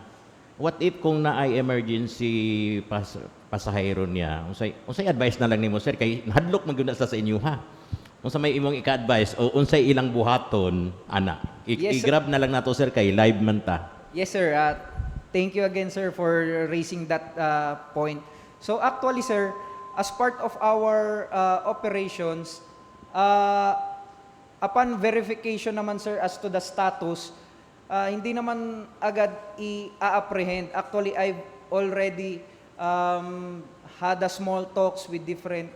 what if kung naay emergency pasahero niya, unsay advice na lang nimo sir kay hadlok man gyud na sa inyo ha. Unsa may imong ika-advise o unsay ilang buhaton ana? Yes, sir. I-grab na lang nato sir kay live man ta. Yes, sir. Thank you again, sir, for raising that point. So actually, sir, as part of our operations, upon verification naman, sir, as to the status, hindi naman agad i-apprehend. Actually, I've already had a small talks with different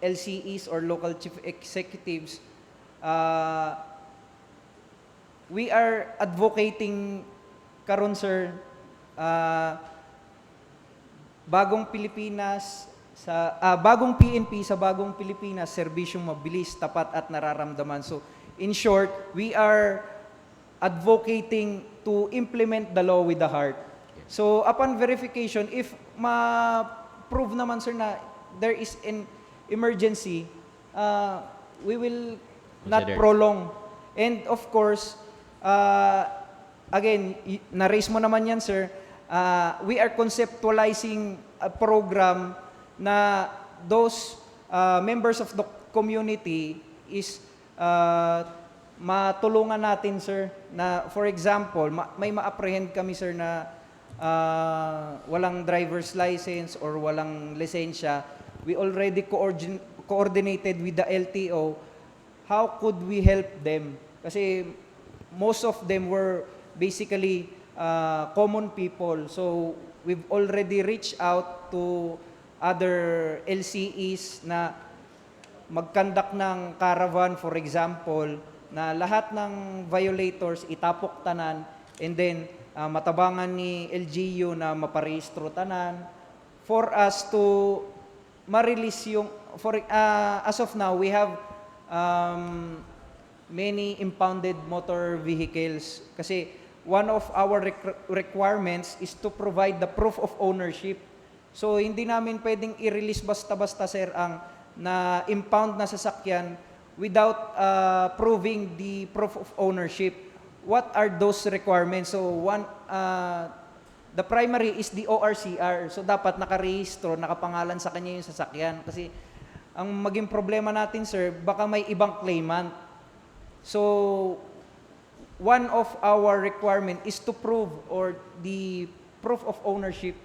LCEs or local chief executives. We are advocating karon, sir, bagong Pilipinas bagong PNP sa bagong Pilipinas, serbisyong mabilis, tapat at nararamdaman. So, in short, we are advocating to implement the law with the heart. So, upon verification, if ma-prove naman, sir, na there is an emergency, we will not Consider. prolong. And of course, again, na-raise mo naman yan, sir, we are conceptualizing a program na those members of the community is matulungan natin, sir, na for example, may ma-apprehend kami, sir, na walang driver's license or walang lisensya. We already coordinated with the LTO. How could we help them? Kasi most of them were basically common people. So we've already reached out to other LCEs na mag-conduct ng caravan, for example, na lahat ng violators itapok tanan, and then matabangan ni LGU na maparehistro tanan for us to ma-release yung as of now we have many impounded motor vehicles kasi one of our requirements is to provide the proof of ownership. So hindi namin pwedeng i-release basta-basta, sir, ang na impound na sasakyan without proving the proof of ownership. What are those requirements? So one, the primary is the ORCR. So dapat nakarehistro, nakapangalan sa kanya yung sasakyan. Kasi ang maging problema natin, sir, baka may ibang claimant. So one of our requirement is to prove or the proof of ownership.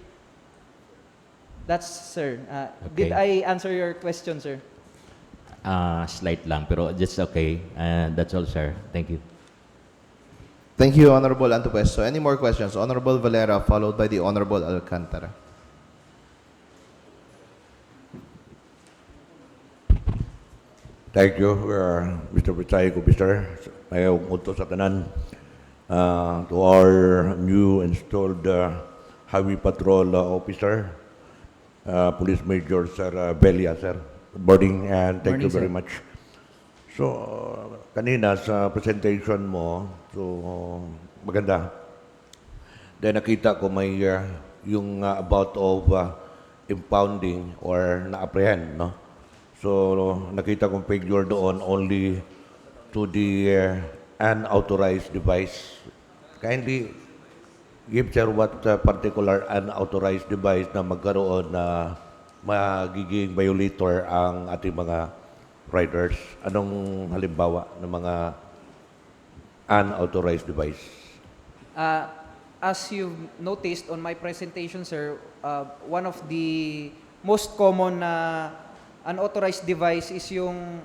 That's, sir. Did Okay. I answer your question, sir? Slight lang pero just okay. That's all sir. Thank you. Thank you, Honorable Antopuesto. Any more questions? Honorable Valera, followed by the Honorable Alcantara. Thank you, Mr. Presiding Officer. Ayaw utos sa tanan to our new installed Highway Patrol Officer, Police Major Sir Belia, sir. Good morning and thank you very much. So, kanina sa presentation mo, so maganda. Then nakita ko may yung about of impounding or na-apprehend, no? So, nakita kong figure doon only to the unauthorized device. Kindly give sir what particular unauthorized device na magkaroon na magiging violator ang ating mga riders. Anong halimbawa ng mga unauthorized device? As you've noticed on my presentation, sir, one of the most common na unauthorized device is yung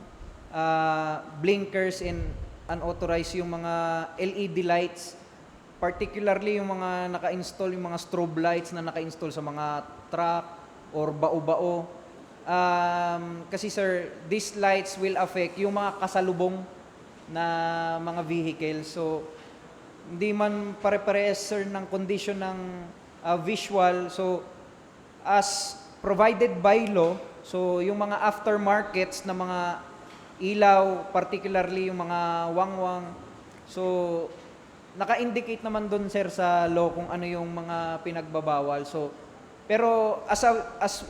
blinkers and unauthorized yung mga LED lights, particularly yung mga naka-install, yung mga strobe lights na naka-install sa mga truck or bao-bao. Kasi sir, these lights will affect yung mga kasalubong na mga vehicles. So, hindi man pare-parehas, sir, ng condition ng visual. So, as provided by law, so yung mga aftermarkets na mga ilaw, particularly yung mga wangwang, so naka-indicate naman doon, sir, sa law kung ano yung mga pinagbabawal. So, pero as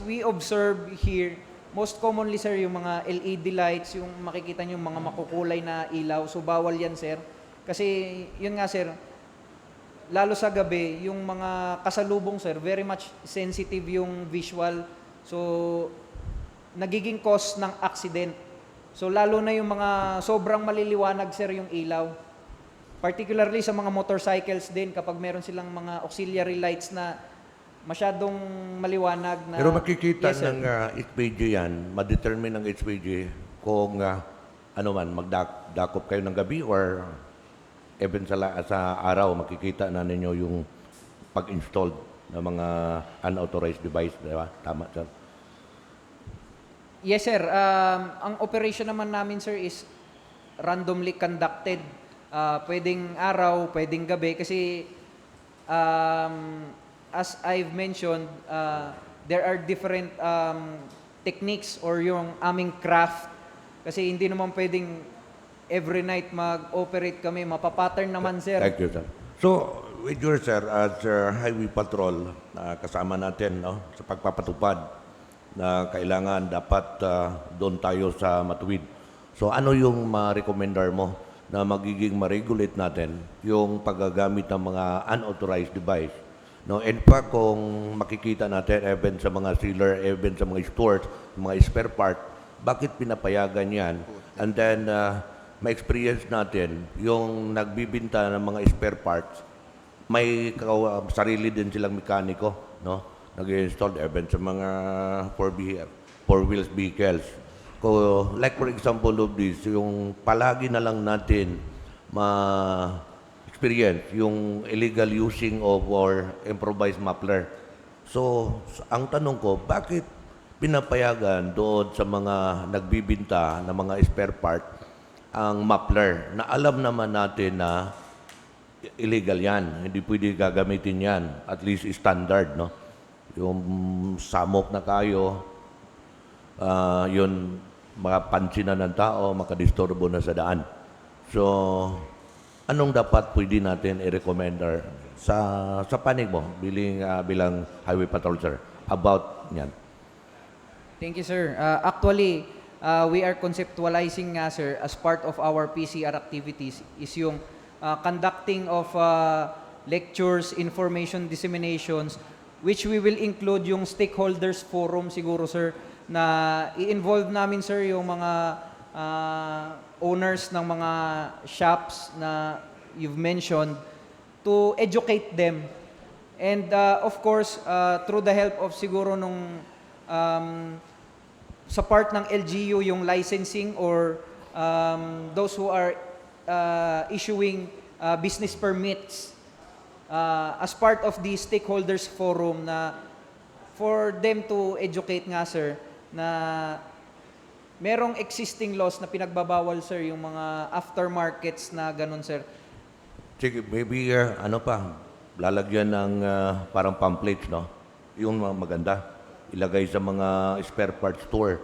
we observe here, most commonly, sir, yung mga LED lights, yung makikita nyo yung mga makukulay na ilaw, so bawal yan, sir. Kasi, yun nga, sir, lalo sa gabi, yung mga kasalubong, sir, very much sensitive yung visual. So, nagiging cause ng accident. So, lalo na yung mga sobrang maliliwanag, sir, yung ilaw. Particularly sa mga motorcycles din, kapag meron silang mga auxiliary lights na masyadong maliwanag na... Pero makikita Yes, sir. ng HPG yan, ma-determine ng HPG kung ano man, magdakop kayo ng gabi or even sa araw, makikita na ninyo yung pag-installed ng mga unauthorized device, di ba? Tama, sir? Yes, sir. Ang operation naman namin, sir, is randomly conducted. Pwedeng araw, pwedeng gabi. Kasi, as I've mentioned, there are different techniques or yung aming craft. Kasi hindi naman pwedeng every night mag-operate kami. Mapapattern naman, sir. Thank you, sir. So, with your, sir, as Highway Patrol, kasama natin no, sa pagpapatupad na kailangan dapat doon tayo sa matuwid. So, ano yung ma-recommendar mo na magiging ma-regulate natin yung paggagamit ng mga unauthorized device? No, in fact, kung makikita natin even sa mga sealer, even sa mga stores, mga spare part, bakit pinapayagan yan? And then, ma-experience natin yung nagbibinta ng mga spare parts, may sarili din silang mekaniko, no? Nag-install even sa mga four wheels vehicles. Like for example of this, yung palagi na lang natin ma-experience yung illegal using of or improvised muffler. So, ang tanong ko, bakit pinapayagan doon sa mga nagbibinta ng mga spare part ang muffler na alam naman natin na illegal yan, hindi pwede gagamitin yan, at least standard, no? Yung samok na kayo, yun makapansinan ng tao, makadisturbo na sa daan. So, anong dapat pwede natin i-recommend sa panig mo bilang Highway Patrol, sir, about yan? Thank you, sir. Actually, we are conceptualizing nga, sir, as part of our PCR activities is yung conducting of lectures, information disseminations, which we will include yung stakeholders forum siguro, sir, na i-involve namin, sir, yung mga owners ng mga shops na you've mentioned to educate them. And of course, through the help of siguro nung sa part ng LGU, yung licensing or those who are issuing business permits as part of the stakeholders forum na for them to educate nga, sir, na merong existing laws na pinagbabawal, sir, yung mga aftermarkets na ganun, sir. Sige, maybe ano pa, lalagyan ng parang pamphlets, no? Yung maganda. Ilagay sa mga spare parts store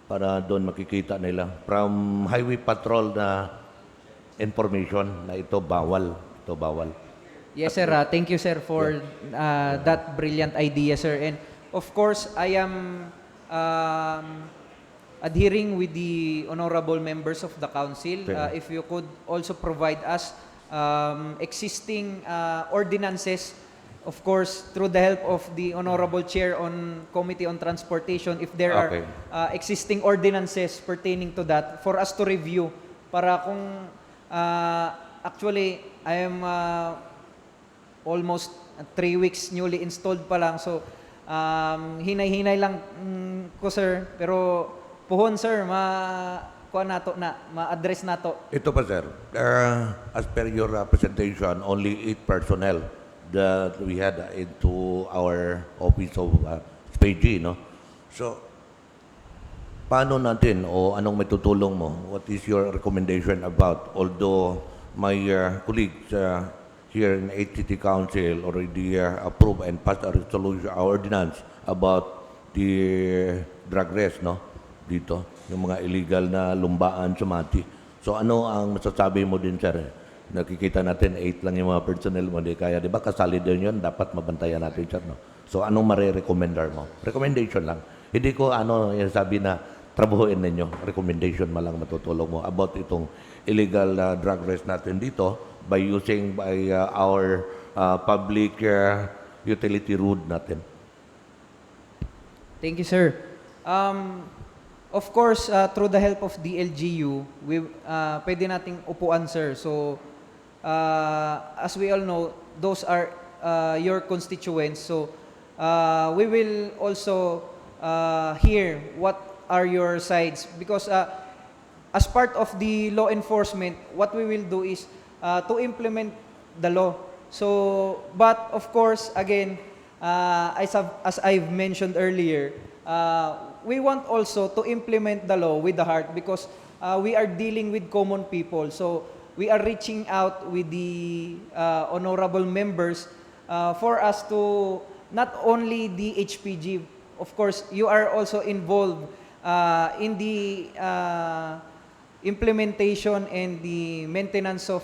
para doon makikita nila. From Highway Patrol na information na ito bawal. Ito bawal. Yes, sir. Thank you, sir, for that brilliant idea, sir. And of course, I am adhering with the honorable members of the council. Fair. If you could also provide us existing ordinances, of course, through the help of the honorable chair on Committee on Transportation, if there Okay. are existing ordinances pertaining to that for us to review para kung actually I am almost 3 weeks newly installed pa lang, so hinay-hinay lang ko, sir, pero puhon, sir, ma-address nato. Ito pa, sir. As per your presentation, only 8 personnel that we had into our office of SPG, no? So, paano natin o anong matutulong mo? What is your recommendation about? Although my colleagues here in 8 City Council already approved and passed a resolution, ordinance about the drug race, no? Dito, yung mga illegal na lumbaan sumati. So ano ang masasabi mo din, sir? Nakikita natin 8 lang yung mga personnel mo, di kaya, di ba kasali din yun, dapat mabantayan natin, sir, no? So anong marirecommendar mo? Recommendation lang. Hindi ko yung sabi na trabahuin ninyo, recommendation malang matutulong mo about itong illegal drug race natin dito. by using by our public utility road natin. Thank you, sir. Of course, through the help of the LGU, pwede nating upuan, sir. So, as we all know, those are your constituents. So, we will also hear what are your sides. Because as part of the law enforcement, what we will do is to implement the law. So, but of course, again, as I've mentioned earlier, we want also to implement the law with the heart because we are dealing with common people. So we are reaching out with the honorable members for us to not only the HPG, of course, you are also involved in the implementation and the maintenance of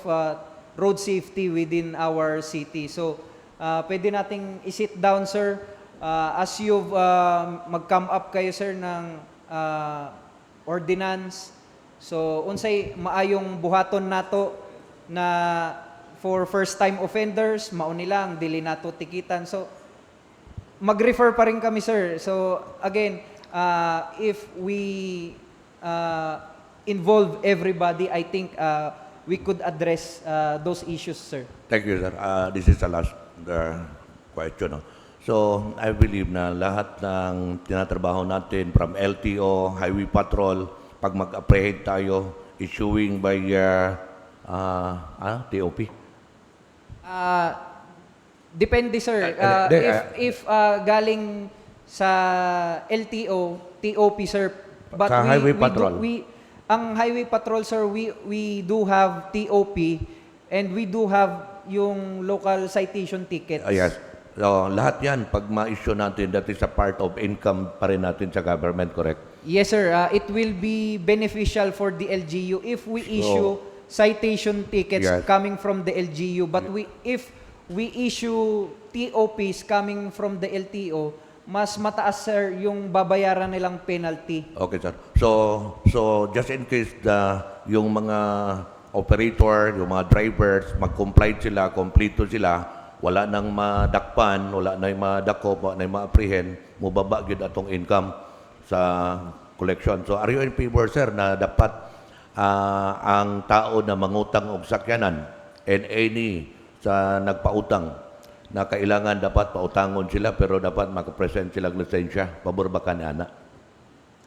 road safety within our city. So, pwede nating i-sit down, sir, as you've mag-come up kayo, sir, ng ordinance. So, unsay maayong buhaton nato na for first-time offenders, mao nila ang dili nato tikitan. So, mag-refer pa rin kami, sir. So, again, if we involve everybody, I think we could address those issues, sir. Thank you, sir. This is the last question. No? So, I believe na lahat ng tinatrabaho natin from LTO, Highway Patrol, pag mag-apprehend tayo, issuing by TOP. Depende, sir. If galing sa LTO, TOP, sir. But Sa Highway Patrol. Ang Highway Patrol, sir, we do have TOP and we do have yung local citation tickets. Yes. So, lahat yan, pag ma-issue natin, that is a part of income pa rin natin sa government, correct? Yes, sir. It will be beneficial for the LGU if we issue citation tickets Yes. coming from the LGU. But if we issue TOPs coming from the LTO, mas mataas, sir, yung babayaran nilang penalty. Okay, sir. So just in case yung mga operator, yung mga drivers, mag-comply sila, kompleto sila, wala nang madakpan, wala nang madakop, wala nang ma-apprehend, mubaba gyud atong income sa collection. So are you in favor, sir, na dapat ang tao na mangutang og sakyanan and any sa nagpautang na kailangan dapat pautangon sila pero dapat makapresent sila ng lisensya, pabor ba ka ni ana?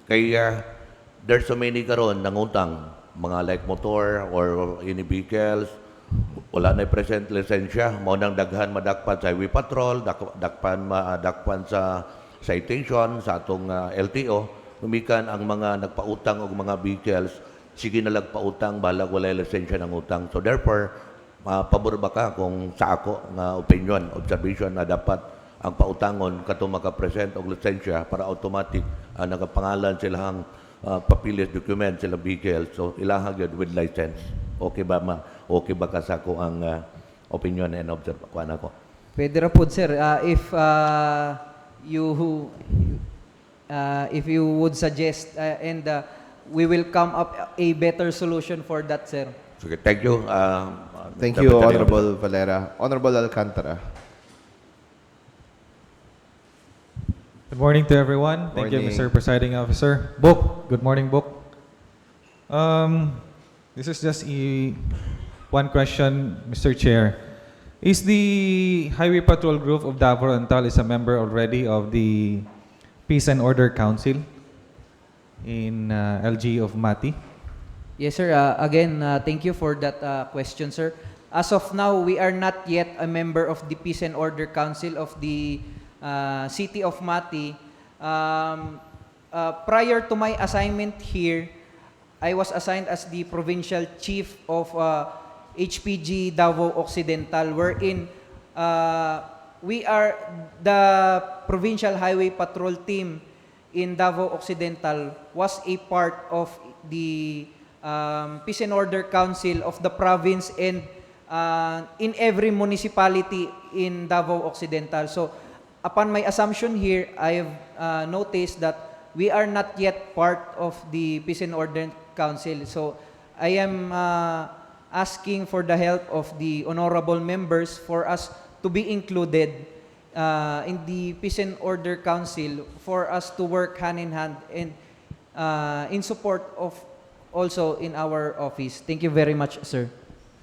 Kaya there's so many karon nangutang, mga like motor or any vehicles, wala na present lisensya, mo nang daghan madakpan sa Highway Patrol, madakpan sa citation sa atong LTO, lumikan ang mga nagpautang og mga vehicles, sige na pautang balag wala lisensya ng utang. So therefore, pabor ba ka kung sa ako nga opinion, observation na dapat ang pautangon kato maka-present og lisensya para automatic nagapangalan silang papilis document sila vehicle, so ilahag yun with license. Okay ba ka sa ko ang opinion and observe ko ana ko? Pwede ra pod, sir. If you would suggest and we will come up a better solution for that, sir. Okay, thank you. Thank you, Honorable Valera. Honorable Alcantara. Good morning to everyone. Thank you, Morning. Mr. Presiding Officer. Book, good morning, Book. This is just one question, Mr. Chair. Is the Highway Patrol Group of Davao Oriental is a member already of the Peace and Order Council in LG of Mati? Yes, sir. Again, thank you for that question, sir. As of now, we are not yet a member of the Peace and Order Council of the City of Mati. Prior to my assignment here, I was assigned as the Provincial Chief of HPG Davao Occidental, wherein we are the Provincial Highway Patrol Team in Davao Occidental was a part of the Peace and Order Council of the province and in every municipality in Davao Occidental. So, upon my assumption here, I have noticed that we are not yet part of the Peace and Order Council. So, I am asking for the help of the honorable members for us to be included in the Peace and Order Council, for us to work hand in hand and in support of also in our office. Thank you very much, sir.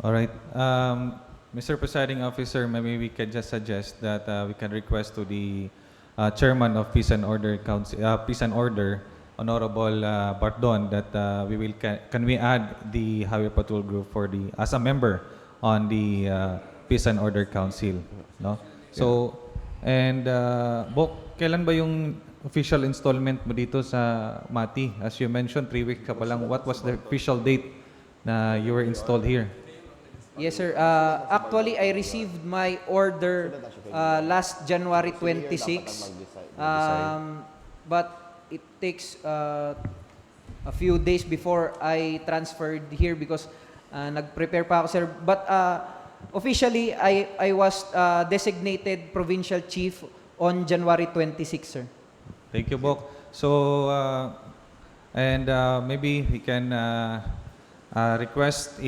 All right. Mr. Presiding Officer, maybe we can just suggest that we can request to the Chairman of Peace and Order Council, Peace and Order, Honorable Bardon, that can we add the Highway Patrol Group for the as a member on the Peace and Order Council, no? So, and Bok, kailan ba yung official installment mo dito sa Mati? As you mentioned, 3 weeks ka pa lang. What was the official date na you were installed here? Yes, sir. Actually, I received my order last January 26. But it takes a few days before I transferred here because nag-prepare pa ako, sir. But officially, I was designated provincial chief on January 26, sir. Thank you, Bok. So, and maybe we can request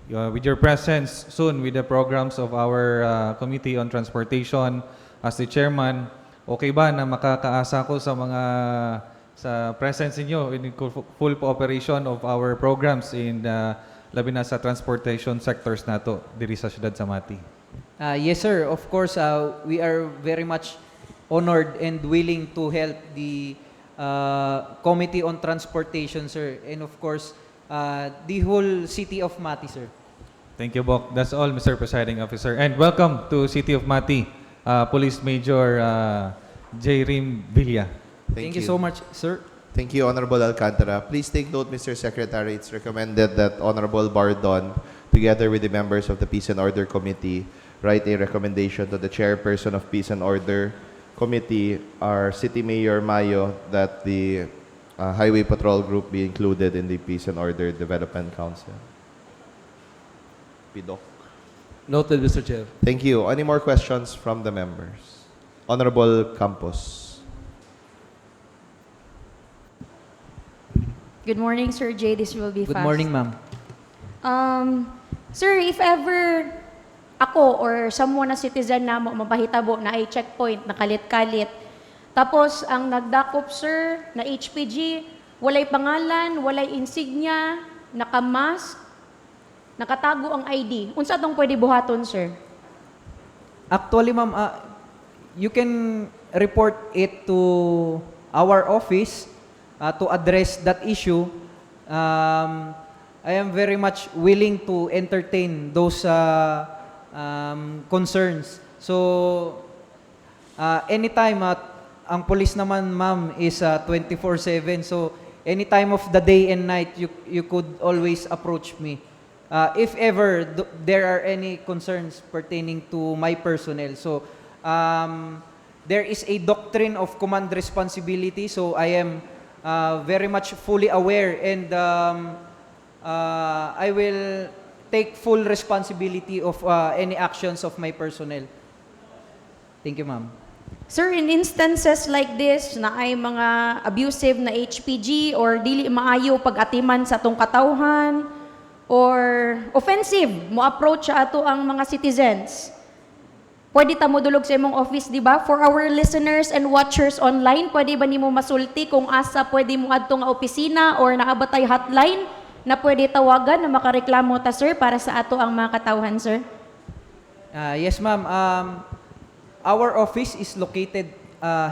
with your presence soon with the programs of our Committee on Transportation as the chairman, okay ba na makakaasa ko sa mga sa presence niyo in full cooperation of our programs in labi na sa transportation sectors nato diri sa siyudad sa Mati? Yes, sir. Of course, we are very much honored and willing to help the Committee on Transportation, sir. And of course, the whole city of Mati, sir. Thank you, Bok. That's all, Mr. Presiding Officer. And welcome to City of Mati, Police Major J. Rim Villa. Thank you so much, sir. Thank you, Honorable Alcantara. Please take note, Mr. Secretary, it's recommended that Honorable Bardon, together with the members of the Peace and Order Committee, write a recommendation to the Chairperson of Peace and Order Committee, our City Mayor Mayo, that the Highway Patrol Group be included in the Peace and Order Development Council. Pidok. Noted, Mr. Chair. Thank you. Any more questions from the members? Honorable Campos. Good morning, Sir Jay. This will be Good fast. morning, ma'am. Sir, if ever ako or someone na citizen na mo mapahitabo na ay checkpoint, nakalit-kalit, tapos ang nagdakop, sir, na HPG, walay pangalan, walay insignia, nakamask, nakatago ang ID. Unsa tong pwede buhaton, sir? Actually, ma'am, you can report it to our office to address that issue. I am very much willing to entertain those concerns. So, anytime, ang police naman, ma'am, is 24/7. So, any time of the day and night, you could always approach me. If ever there are any concerns pertaining to my personnel. So, there is a doctrine of command responsibility. So, I am very much fully aware and I will take full responsibility of any actions of my personnel. Thank you, ma'am. Sir, in instances like this na ay mga abusive na HPG or dili maayo pag-atiman sa atong katawhan or offensive mo approach sa ato ang mga citizens, pwede ta mo dulog sa imong office, di ba? For our listeners and watchers online, pwede ba nimo masulti kung asa pwede mo adto nga opisina or nakabatay hotline na pwede tawagan na makareklamo ta, sir, para sa ato ang mga katawhan, sir? Yes, ma'am. Our office is located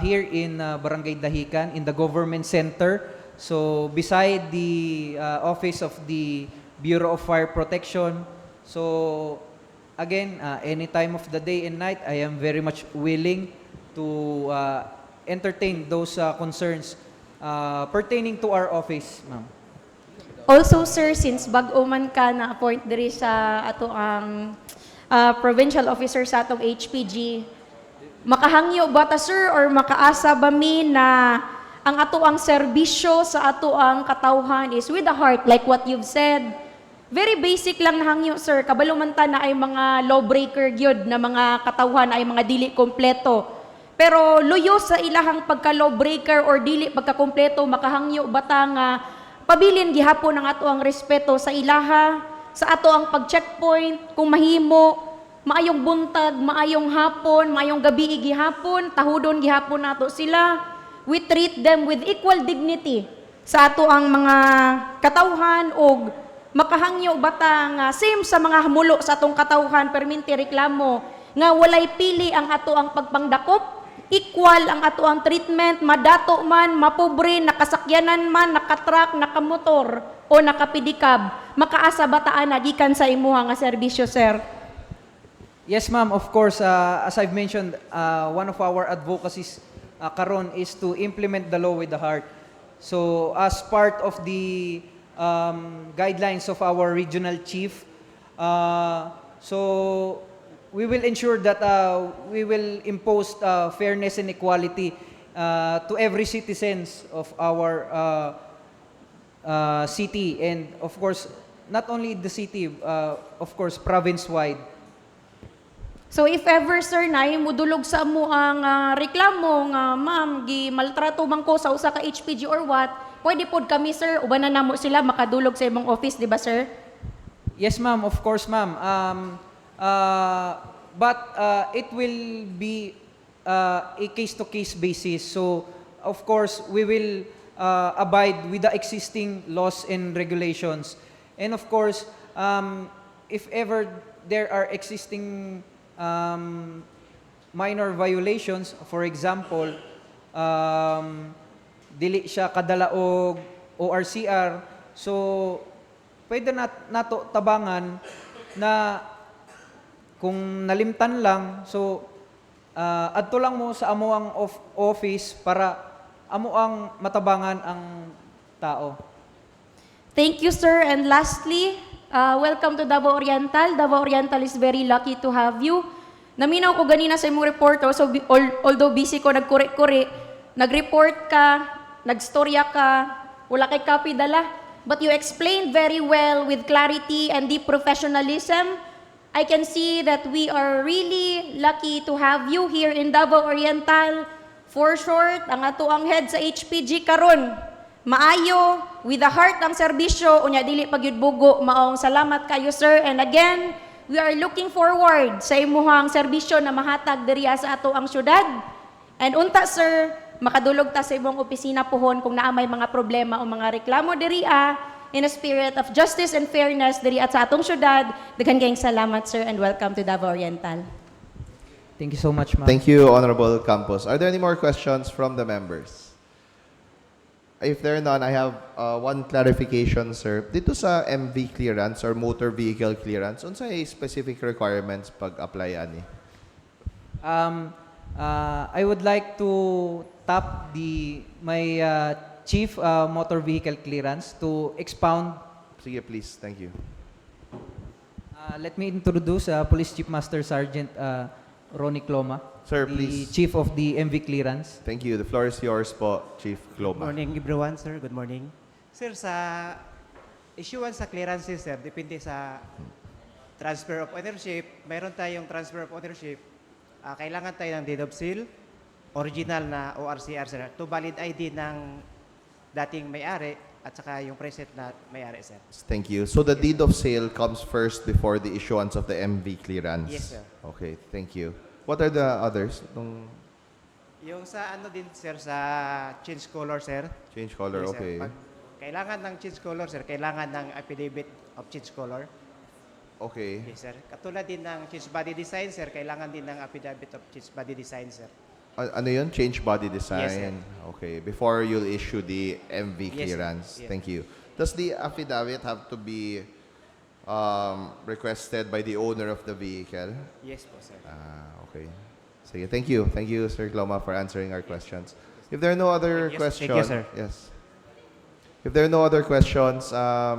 here in Barangay Dahican in the government center. So beside the office of the Bureau of Fire Protection. So again, any time of the day and night, I am very much willing to entertain those concerns pertaining to our office, ma'am. Also, sir, since bag-o man ka na-appoint diri sa ato ang provincial officer sa atong HPG, makahangyo ba ta, sir, or makaasa ba mi na ang ato ang serbisyo sa ato ang katawhan is with the heart, like what you've said? Very basic lang na hangyo, sir. Kabalo man ta na ay mga lawbreaker gyud na mga katawhan ay mga dili kompleto. Pero luyo sa ilahang pagka-lawbreaker or dili pagka-kompleto, makahangyo ba ta nga pabilin gihapon ang ato ang respeto sa ilaha, sa ato ang pag-checkpoint, kung mahimo, maayong buntag, maayong hapon, maayong gabi gihapon, tahudon gihapon nato sila. We treat them with equal dignity sa ato ang mga katawhan o makahangyo bata nga same sa mga hamulo sa atong katawhan perminti reklamo nga walay pili ang ato ang pagpangdakop, equal ang ato ang treatment, madato man, mapobre, nakasakyanan man, nakatruck, nakamotor o nakapidikab, makaasa bataan na gikan sa imuha nga serbisyo, sir. Yes, ma'am. Of course, as I've mentioned, one of our advocacies karon is to implement the law with the heart. So, as part of the guidelines of our regional chief, so we will ensure that we will impose fairness and equality to every citizens of our city, and of course, not only the city, of course, province-wide. So if ever, sir, na mudulog sa mo ang reklamo nga, ma'am, gi maltrato man ko sa usa ka HPG or what, pwede pod kami, sir, uban na namo sila makadulog sa imong office, di ba, sir? Yes, ma'am. Of course, ma'am. But it will be a case-to-case basis. So, of course, we will abide with the existing laws and regulations. And of course, if ever there are existing minor violations, for example, dili siya kadala og ORCR, so pwede nato tabangan na kung nalimtan lang, so adto lang mo sa amo ang office para amo ang matabangan ang tao. Thank you, sir. And lastly, welcome to Davao Oriental. Davao Oriental is very lucky to have you. Naminaw ko ganina sa imong report, so although busy ko, nagkuri-kuri, nag-report ka, nagstorya ka, wala kay copy dala, but you explained very well with clarity and deep professionalism. I can see that we are really lucky to have you here in Davao Oriental. For short, ang ato ang head sa HPG karon, maayo, with the heart ang serbisyo, unya dili pagyudbugo, maong salamat kayo, sir. And again, we are looking forward sa imuhang serbisyo na mahatag diriya sa ato ang syudad. And unta, sir, makadulog ta sa imong opisina pohon kung naa may mga problema o mga reklamo diriya in a spirit of justice and fairness diriya sa atong syudad. Daghan kayong salamat, sir, and welcome to Davao Oriental. Thank you so much, ma'am. Thank you, Honorable Campos. Are there any more questions from the members? If there are none, I have one clarification, sir. Dito sa MV clearance or motor vehicle clearance, unsay specific requirements pag-apply ani? I would like to tap my chief motor vehicle clearance to expound. Sige, please. Thank you. Let me introduce Police Chief Master Sergeant Ronnie Cloma, Sir, the please. chief of the MV clearance. Thank you. The floor is yours po, Chief Good Gloma. morning, everyone, sir. Good morning. Sir, sa issuance sa clearances, sir, depende sa transfer of ownership. Mayroon tayong transfer of ownership. Kailangan tayo ng deed of seal, original na ORCR, sir, to valid ID ng dating may-ari at saka yung present na may-ari, sir. Thank you. So the deed of sale comes first before the issuance of the MV clearance? Yes, sir. Okay, thank you. What are the others? Yung sa ano din, sir, sa change color, sir. Change color, Yes, sir. okay. Pag kailangan ng change color, sir, kailangan ng affidavit of change color. Okay. Yes, sir. Katulad din ng change body design, sir, kailangan din ng affidavit of change body design, sir. Ano yun? Change body design? Yes, sir. Okay. Before you'll issue the MV Yes, sir. clearance. Yes. Thank you. Does the affidavit have to be requested by the owner of the vehicle? Yes po, sir. Okay. Sige, thank you. Thank you, Sir Gloma, for answering our questions. If there are no other Yes, questions... thank you, sir. Yes. If there are no other questions,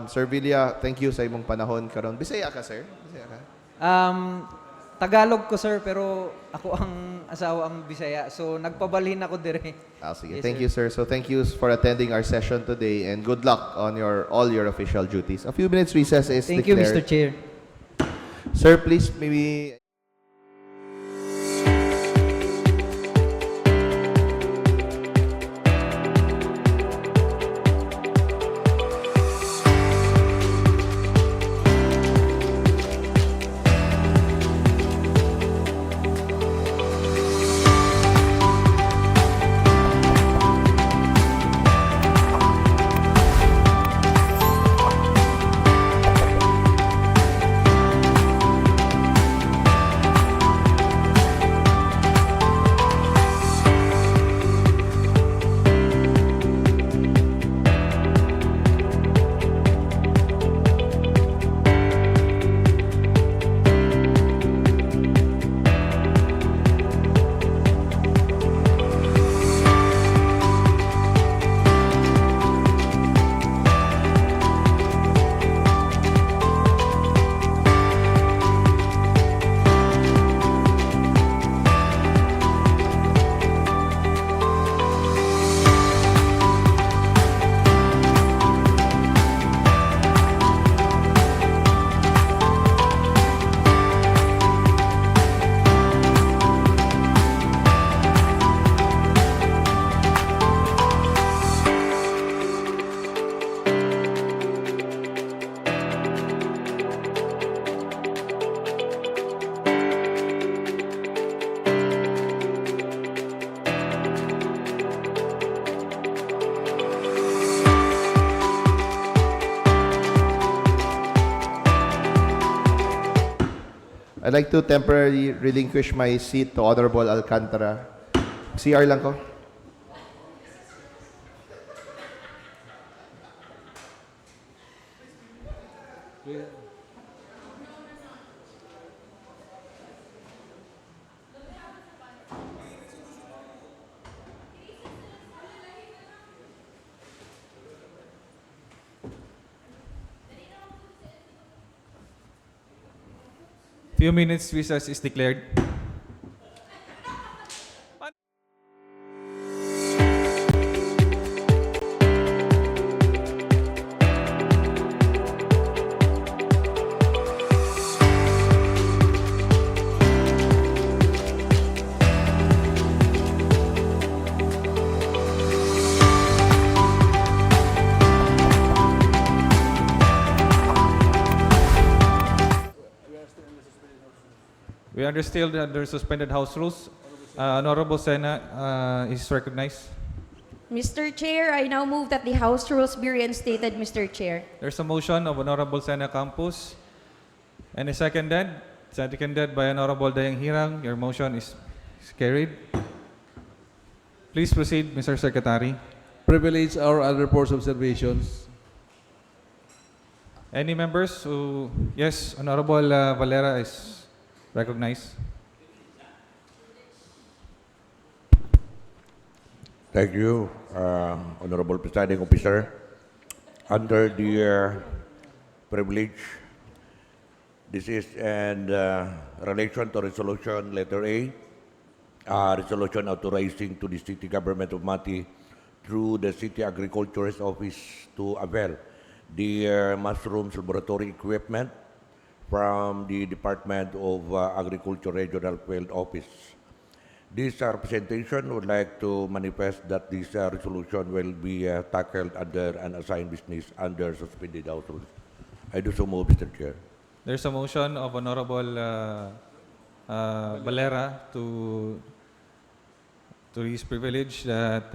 Sir Villa, thank you sa imong panahon karon. Bisaya ka, sir? Bisaya ka? Tagalog ko, sir, pero ako ang asawa ang Bisaya. So, nagpabalhin ako dire. Sige. Yes, Thank sir. you, sir. So thank you for attending our session today and good luck on all your official duties. A few minutes recess is Thank you, declared. Mr. Chair. Sir, please, maybe... I'd like to temporarily relinquish my seat to Honorable Alcantara. CR lang ko. Few minutes recess is declared. We are still under suspended House rules. Honorable Sena is recognized. Mr. Chair, I now move that the House rules be reinstated, Mr. Chair. There's a motion of Honorable Sena Campos. And a seconded by Honorable Dayang Hirang. Your motion is carried. Please proceed, Mr. Secretary. Privilege or other reports observations. Any members who... Yes, Honorable Valera is recognized. Thank you, Honorable Presiding Officer. Under the privilege, this is in relation to Resolution Letter A, resolution authorizing to the City Government of Mati through the City Agriculturist Office to avail the mushrooms laboratory equipment from the Department of Agriculture Regional Field Office. This representation would like to manifest that this resolution will be tackled under an assigned business under suspended House rules. I do so move, Mr. Chair. There's a motion of Honorable Valera to his privilege that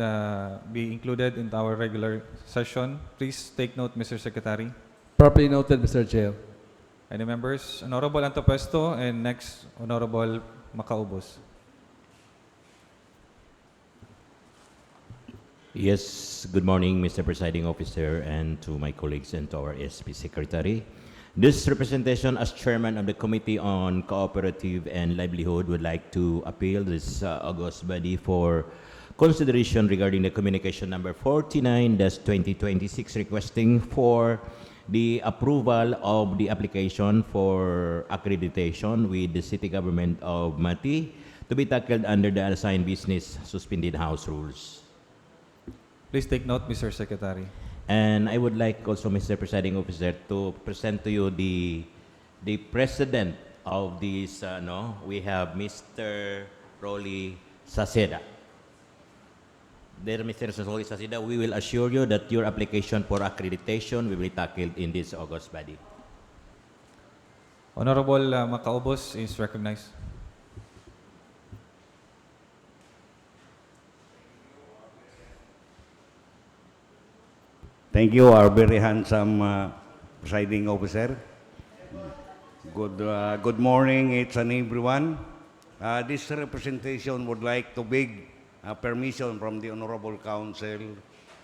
be included in our regular session. Please take note, Mr. Secretary. Properly noted, Mr. Chair. Any members? Honorable Antopesto and next, Honorable Macaubos. Yes, good morning, Mr. Presiding Officer, and to my colleagues and to our SP Secretary. This representation as Chairman of the Committee on Cooperative and Livelihood would like to appeal this August body for consideration regarding the communication number 49-2026 requesting for the approval of the application for accreditation with the City Government of Mati to be tackled under the assigned business suspended House rules. Please take note, Mr. Secretary. And I would like also, Mr. Presiding Officer, to present to you the president of this, we have Mr. Rolly Saceda. Dear Mr. Rolly Saceda, we will assure you that your application for accreditation will be tackled in this August body. Honorable Macaubos is recognized. Thank you, our very handsome presiding officer. Good morning, it's an everyone. This representation would like to beg permission from the Honorable Council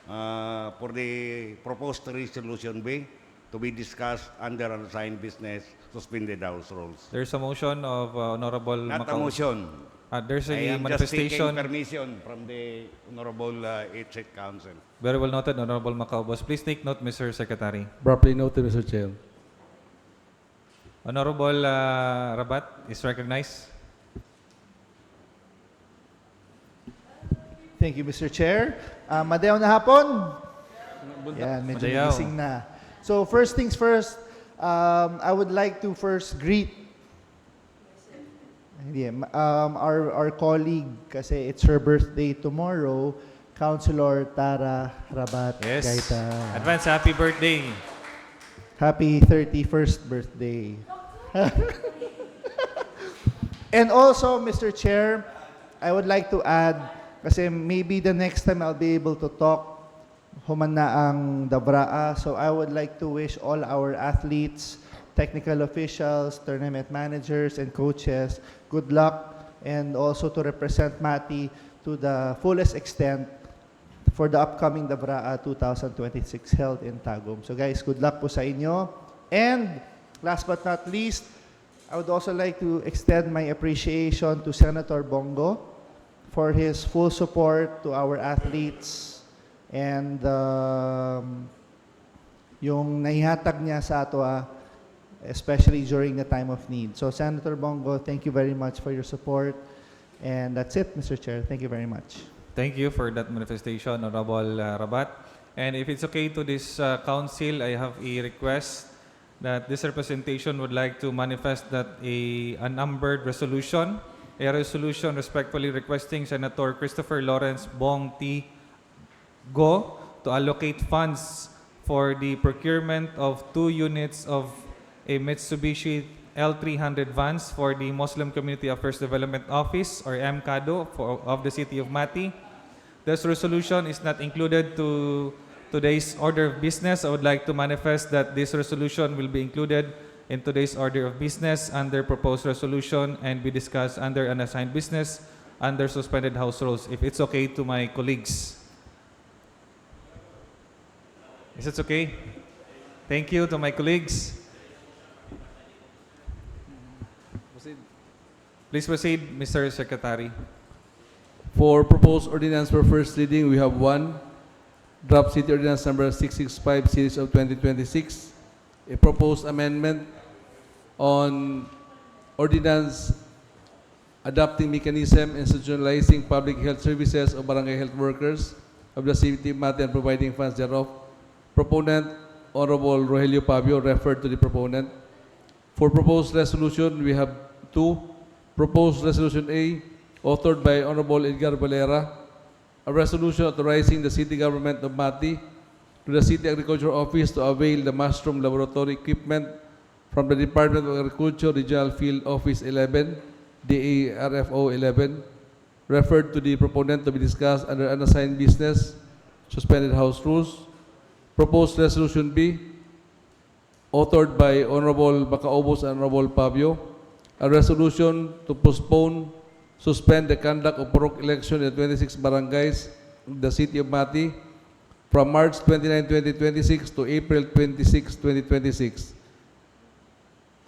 for the proposed resolution B to be discussed under unassigned business suspended House rules. There's a motion of Honorable Not a Macaubos. motion. There's I a am just seeking manifestation. permission from the Honorable State Council. Very well noted, Honorable Macaubos. Please take note, Mr. Secretary. Properly noted, Mr. Chair. Honorable Rabat is recognized. Thank you, Mr. Chair. Madayaw na hapon. Yan, medyo Madayaw. nagising na. So first things first, I would like to first greet our colleague kasi it's her birthday tomorrow, Councilor Tara Rabat. Yes. Gaita. Advance happy birthday. Happy 31st birthday. And also, Mr. Chair, I would like to add, kasi maybe the next time I'll be able to talk, human na ang Dabraa. So I would like to wish all our athletes technical officials, tournament managers, and coaches, good luck, and also to represent Mati to the fullest extent for the upcoming Dabraa 2026 held in Tagum. So guys, good luck po sa inyo. And last but not least, I would also like to extend my appreciation to Senator Bongo for his full support to our athletes and yung naihatag niya sa ato, especially during the time of need. So Senator Bongo, thank you very much for your support. And that's it, Mr. Chair. Thank you very much. Thank you for that manifestation, Honorable Rabat. And if it's okay to this council, I have a request that this representation would like to manifest that a numbered resolution, a resolution respectfully requesting Senator Christopher Lawrence Bong T. Go to allocate funds for the procurement of 2 units of a Mitsubishi L300 vans for the Muslim Community Affairs Development Office, or MCADO, of the City of Mati. This resolution is not included to today's order of business. I would like to manifest that this resolution will be included in today's order of business under proposed resolution and be discussed under unassigned business under suspended House rules, if it's okay to my colleagues. Is it okay? Thank you to my colleagues. Please proceed, Mr. Secretary. For proposed ordinance for first reading, we have 1, Draft City Ordinance Number 665, Series of 2026, a proposed amendment on ordinance adopting mechanism institutionalizing public health services of barangay health workers of the City of Mati and providing funds thereof. Proponent, Honorable Rogelio Pabio, referred to the proponent. For proposed resolution, we have 2, Proposed Resolution A, authored by Honorable Edgar Valera, a resolution authorizing the city government of Mati to the City Agriculture Office to avail the mushroom laboratory equipment from the Department of Agriculture Regional Field Office 11, DARFO 11, referred to the proponent to be discussed under unassigned business, suspended House rules. Proposed Resolution B, authored by Honorable Macaobos and Honorable Pabio, a resolution to postpone, suspend the conduct of Purok election in 26 barangays in the City of Mati from March 29, 2026 to April 26, 2026.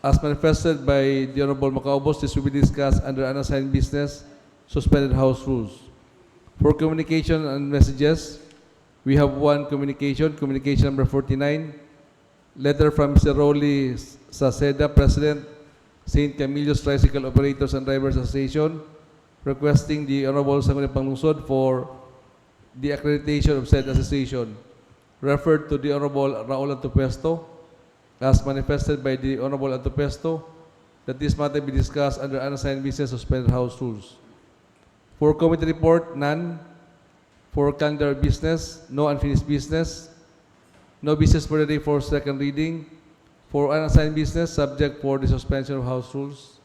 As manifested by the Honorable Macaobos, this will be discussed under unassigned business, suspended House rules. For communication and messages, we have 1 communication, communication number 49, letter from Mr. Rolly Saceda, President, St. Camillus Tricycle Operators and Drivers Association, requesting the Honorable Sangguniang Panglungsod for the accreditation of said association, referred to the Honorable Raul Antopesto, as manifested by the Honorable Antopesto, that this matter be discussed under unassigned business, suspended House rules. For committee report, none. For calendar business, no unfinished business. No business for the day for second reading. For unassigned business, subject for the suspension of House rules.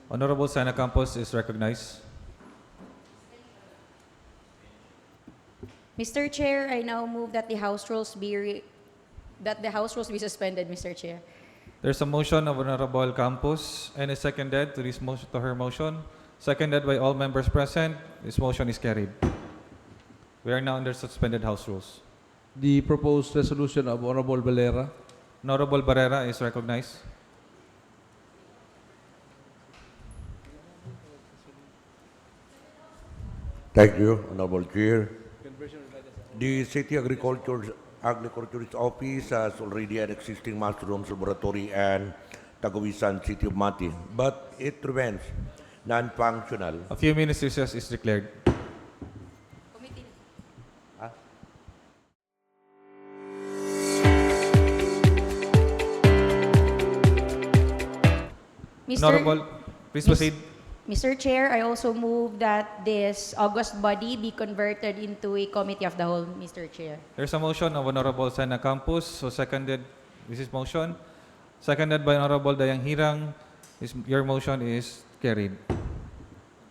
Honorable Sana Campos is recognized. Mr. Chair, I now move that the House rules be suspended, Mr. Chair. There's a motion of Honorable Campos and is seconded to this motion, to her motion. Seconded by all members present. This motion is carried. We are now under suspended House rules. The proposed resolution of Honorable Valera. Honorable Barrera is recognized. Thank you, Honorable Chair. The City Agriculture's Office has already an existing mushrooms laboratory and Taguisan, City of Mati, but it remains non-functional. A few minutes recess is declared. Honorable, please proceed. Mr. Chair, I also move that this august body be converted into a committee of the whole, Mr. Chair. There's a motion of Honorable Sana Campos, so seconded, this is motion. Seconded by Honorable Dayang Hirang, your motion is carried.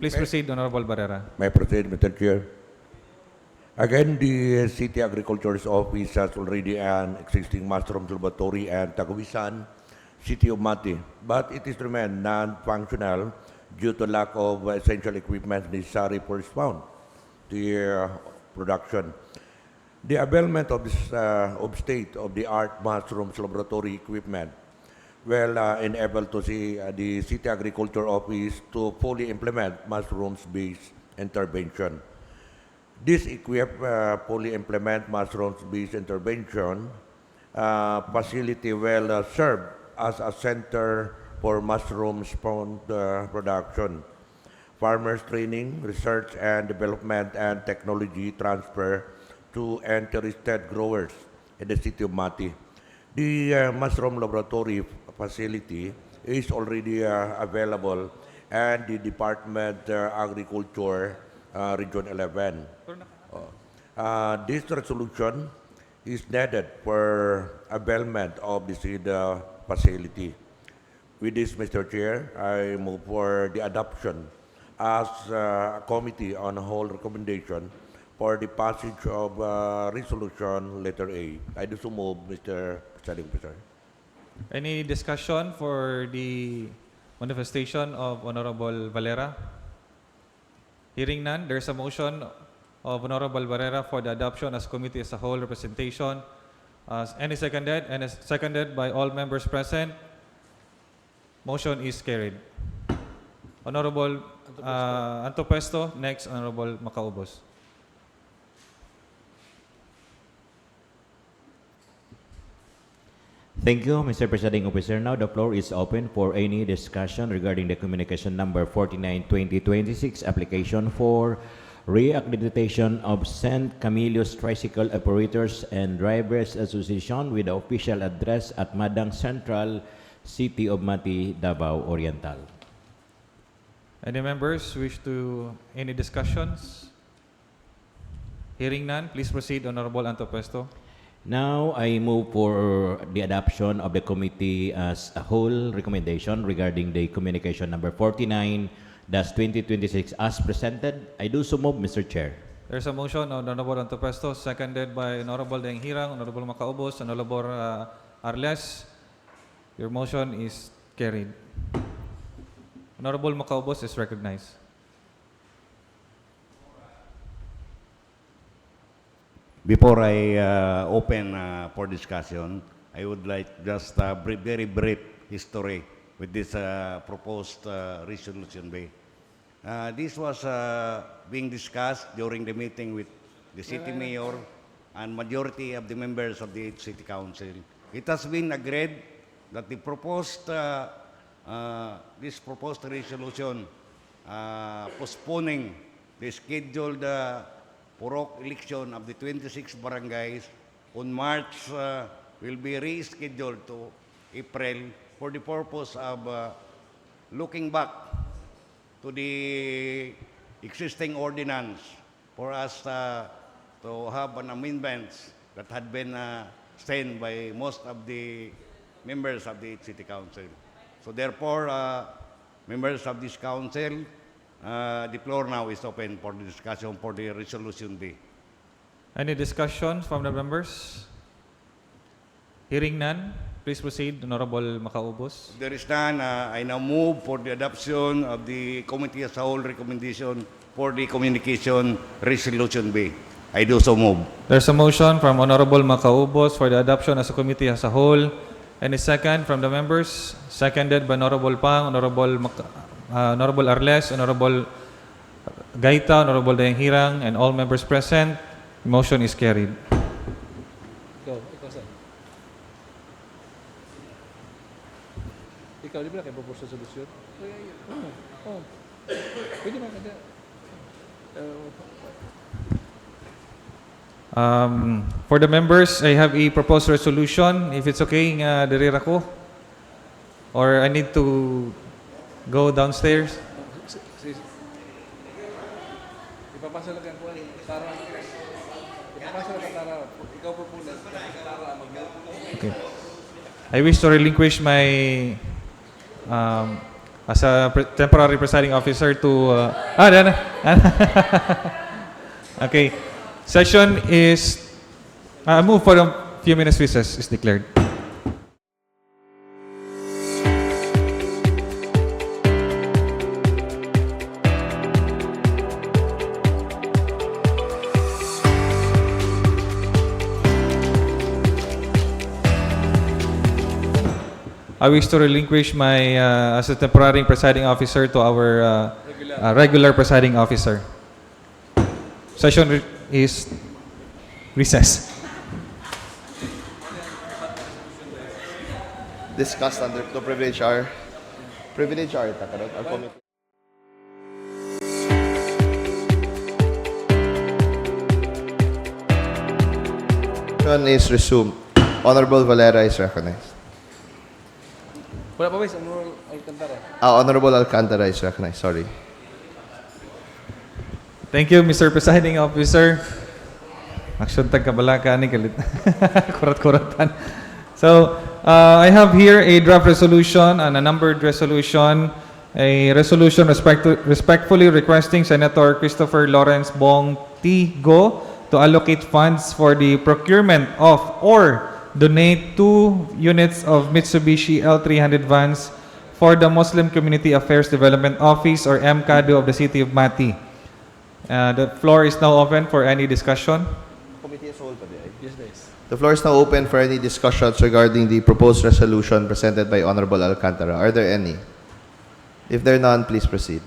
Please proceed, Honorable Barrera. May I proceed, Mr. Chair? Again, the City Agriculture's Office has already an existing mushroom laboratory and Taguisan, City of Mati, but it is remained non-functional due to lack of essential equipment necessary for its found the production. The availment of this of state-of-the-art mushrooms laboratory equipment will enable to see the City Agriculture Office to fully implement mushrooms-based intervention. This fully implement mushrooms-based intervention facility will serve as a center for mushrooms production, farmers training, research and development, and technology transfer to interested growers in the City of Mati. The mushroom laboratory facility is already available at the Department Agriculture Region 11. This resolution is needed for availment of the SIDA facility. With this, Mr. Chair, I move for the adoption as a committee on a whole recommendation for the passage of resolution letter A. I do so move, Mr. Presiding Officer. Any discussion for the manifestation of Honorable Valera? Hearing none, there's a motion of Honorable Valera for the adoption as committee as a whole representation. Any seconded? And is seconded by all members present. Motion is carried. Honorable Antopesto, next Honorable Macaubos. Thank you, Mr. Presiding Officer. Now the floor is open for any discussion regarding the communication number 49-2026 application for reaccreditation of St. Camillus Tricycle Operators and Drivers Association with the official address at Madang Central, City of Mati, Davao Oriental. Any members wish to any discussions? Hearing none, please proceed, Honorable Antopesto. Now, I move for the adoption of the committee as a whole recommendation regarding the communication number 49-2026 as presented. I do so move, Mr. Chair. There's a motion of Honorable Antopesto, seconded by Honorable Deng Hirang, Honorable Macaubos, Honorable Arles. Your motion is carried. Honorable Macaubos is recognized. Before I open for discussion, I would like just a very brief history with this proposed resolution B. This was being discussed during the meeting with the city mayor and majority of the members of the city council. It has been agreed that the proposed this proposed resolution postponing the scheduled Purok election of the 26 barangays on March will be rescheduled to April for the purpose of looking back to the existing ordinance for us to have an amendment that had been sent by most of the members of the city council. So therefore, members of this council, the floor now is open for the discussion for the resolution B. Any discussion from the members? Hearing none, please proceed, Honorable Macaubos. If there is none, I now move for the adoption of the committee as a whole recommendation for the communication resolution B. I do so move. There's a motion from Honorable Macaubos for the adoption as a committee as a whole. Any second from the members? Seconded by Honorable Pang, Honorable Arles, Honorable Gaita, Honorable Deng Hirang, and all members present. The motion is carried. Ikaw saan? Ikaw, di ba naka-propose sa solusyon? Oh. Pwede ba kada? For the members, I have a proposed resolution. If it's okay, dirira ko. Or I need to go downstairs. Ipapasa lang ko Tara. Ipapasa lang Tara. Ikaw po muna. Tara Okay. I wish to relinquish my as a temporary presiding officer to Okay. Session is move for a few minutes recess is declared. I wish to relinquish my as a temporary presiding officer to our regular presiding officer. Session is recess. Discussed under the privilege R. Privilege R, takarot. Our committee. Session is resumed. Honorable Valera is recognized. Wala pa ba? Honorable Alcantara. Honorable Alcantara is recognized. Sorry. Thank you, Mr. Presiding Officer. Action tag kabalaka ni kalit. Kurat-kuratan. So, I have here a draft resolution and a numbered resolution. A resolution respectfully requesting Senator Christopher Lawrence Bong T. Go to allocate funds for the procurement of or donate 2 units of Mitsubishi L300 vans for the Muslim Community Affairs Development Office or MCADO of the City of Mati. The floor is now open for any discussion. The floor is now open for any discussions regarding the proposed resolution presented by Honorable Alcantara. Are there any? If there are none, please proceed.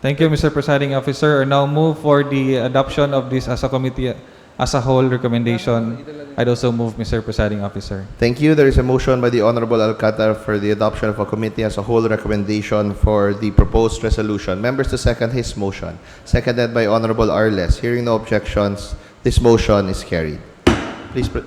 Thank you, Mr. Presiding Officer. I now move for the adoption of this as a committee, as a whole recommendation. I'd also move, Mr. Presiding Officer. Thank you. There is a motion by the Honorable Alcantara for the adoption of a committee as a whole recommendation for the proposed resolution. Members to second his motion. Seconded by Honorable Arles. Hearing no objections, this motion is carried. Please. Back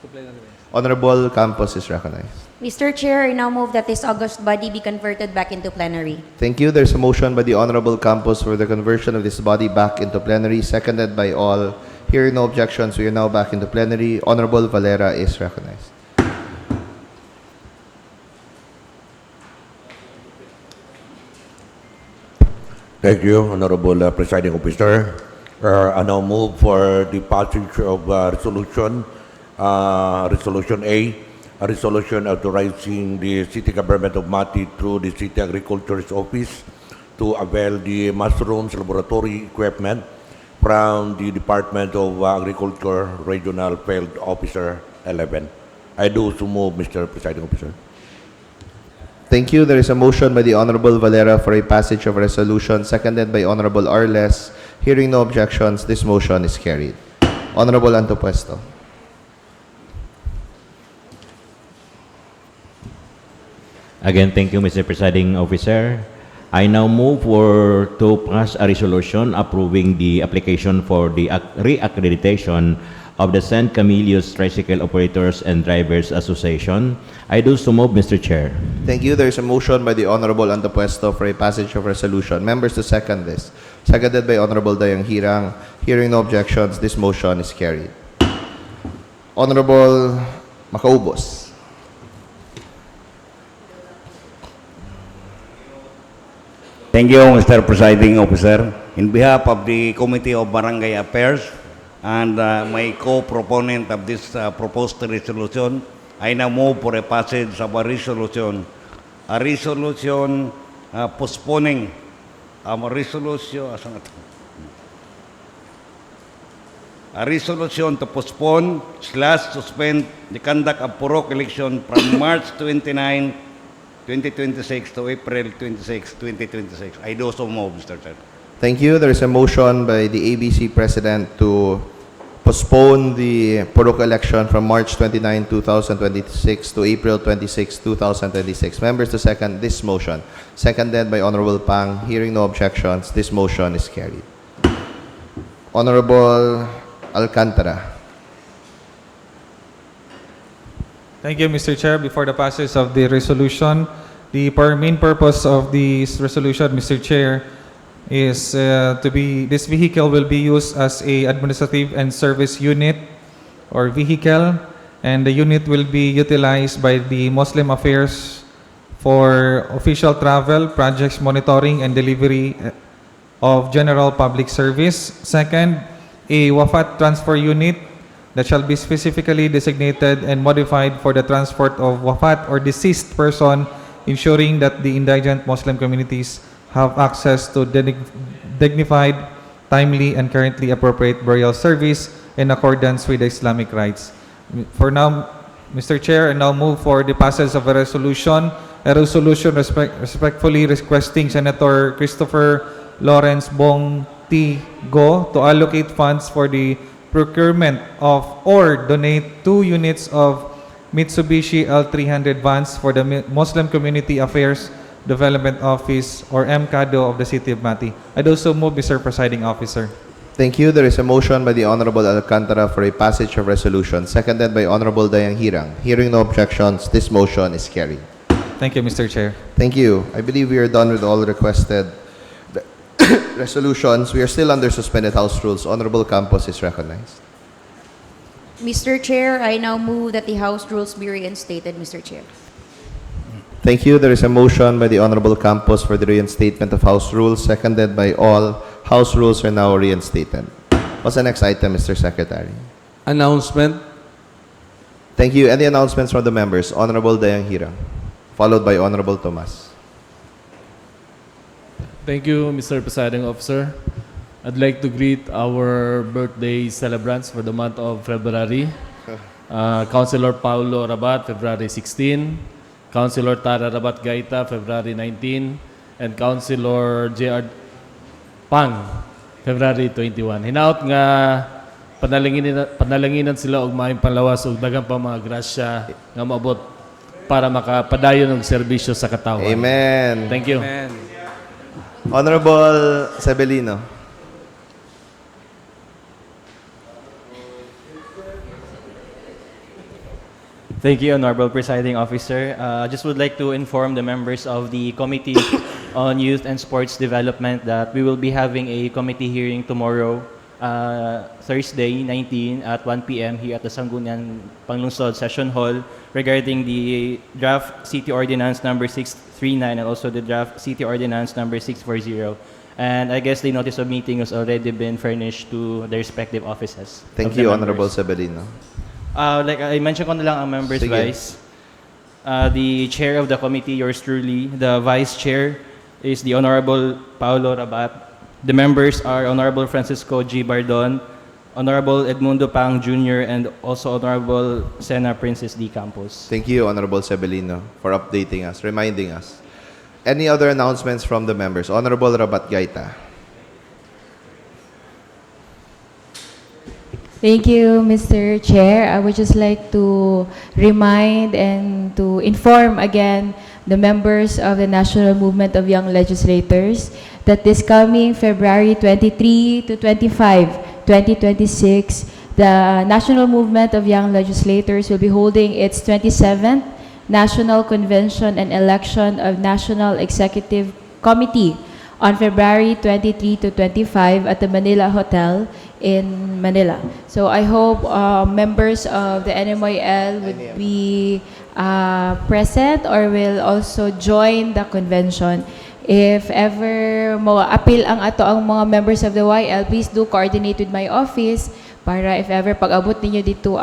to plenary. Honorable Campos is recognized. Mr. Chair, I now move that this August body be converted back into plenary. Thank you. There's a motion by the Honorable Campos for the conversion of this body back into plenary, seconded by all. Hearing no objections, we are now back into plenary. Honorable Valera is recognized. Thank you, Honorable Presiding Officer. I now move for the passage of Resolution A, a resolution authorizing the City Government of Mati through the City Agriculture's Office to avail the mushrooms laboratory equipment from the Department of Agriculture Regional Field Officer 11. I do so move, Mr. Presiding Officer. Thank you. There is a motion by the Honorable Valera for a passage of resolution, seconded by Honorable Arles. Hearing no objections, this motion is carried. Honorable Antopuesto. Again, thank you, Mr. Presiding Officer. I now move to pass a resolution approving the application for the reaccreditation of the San Camillus Tricycle Operators and Drivers Association. I do so move, Mr. Chair. Thank you. There is a motion by the Honorable Antopuesto for a passage of resolution. Members to second this. Seconded by Honorable Dayang Hirang. Hearing no objections, this motion is carried. Honorable Macaubos. Thank you, Mr. Presiding Officer. In behalf of the Committee of Barangay Affairs and my co-proponent of this proposed resolution, I now move for a passage of a resolution postponing a resolution to postpone / suspend the conduct of Purok election from March 29, 2026 to April 26, 2026. I do so move, Mr. Chair. Thank you. There is a motion by the ABC President to postpone the Purok election from March 29, 2026 to April 26, 2026. Members to second this motion. Seconded by Honorable Pang. Hearing no objections, this motion is carried. Honorable Alcantara. Thank you, Mr. Chair. Before the passage of the resolution, the main purpose of this resolution, Mr. Chair, is this vehicle will be used as a administrative and service unit or vehicle, and the unit will be utilized by the Muslim Affairs for official travel, projects monitoring and delivery, of general public service. Second, a WAFAT transfer unit that shall be specifically designated and modified for the transport of wafat or deceased person, ensuring that the indigent Muslim communities have access to dignified, timely, and currently appropriate burial service in accordance with the Islamic rites. For now, Mr. Chair, I now move for the passage of a resolution respectfully requesting Senator Christopher Lawrence Bong T. Go to allocate funds for the procurement of or donate 2 units of Mitsubishi L300 vans for the Muslim Community Affairs Development Office or MCADO of the City of Mati. I also move, Mr. Presiding Officer. Thank you. There is a motion by the Honorable Alcantara for a passage of resolution, seconded by Honorable Dayang Hirang. Hearing no objections, this motion is carried. Thank you, Mr. Chair. Thank you. I believe we are done with all requested resolutions. We are still under suspended House rules. Honorable Campos is recognized. Mr. Chair, I now move that the House rules be reinstated, Mr. Chair. Thank you. There is a motion by the Honorable Campos for the reinstatement of House rules, seconded by all. House rules are now reinstated. What's the next item, Mr. Secretary? Announcement. Thank you. Any announcements from the members? Honorable Dayang Hirang, followed by Honorable Tomas. Thank you, Mr. Presiding Officer. I'd like to greet our birthday celebrants for the month of February. Councilor Paulo Rabat, February 16. Councilor Tara Rabat Gaita, February 19. And Councilor J.R. Pang, February 21. Hinaot nga panalanginan sila og maayong panlawas ug daghang pa mga grasya nga maabot para makapadayon og serbisyo sa katawan. Amen. Thank you. Amen. Honorable Sebelino. Thank you, Honorable Presiding Officer. I just would like to inform the members of the Committee on Youth and Sports Development that we will be having a committee hearing tomorrow, Thursday, 19 at 1 p.m. here at the Sangguniang Panglungsod Session Hall regarding the draft City Ordinance number 639 and also the draft City Ordinance number 640. And I guess the notice of meeting has already been furnished to the respective offices. Thank you, Honorable Sebelino. Like I mentioned ko na lang ang members, Sige. Vice. The chair of the committee, yours truly. The vice chair is the Honorable Paulo Rabat. The members are Honorable Francisco G. Bardon, Honorable Edmundo Pang Jr., and also Honorable Sena Princess D. Campos. Thank you, Honorable Sebelino, for updating us, reminding us. Any other announcements from the members? Honorable Rabat Gaita. Thank you, Mr. Chair. I would just like to remind and to inform again the members of the National Movement of Young Legislators that this coming February 23 to 25, 2026, the National Movement of Young Legislators will be holding its 27th National Convention and Election of National Executive Committee on February 23 to 25 at the Manila Hotel in Manila. So I hope members of the NMYL would be present or will also join the convention. If ever mo-appeal ang ato ang mga members of the YL, please do coordinate with my office para if ever pag-abot ninyo dito,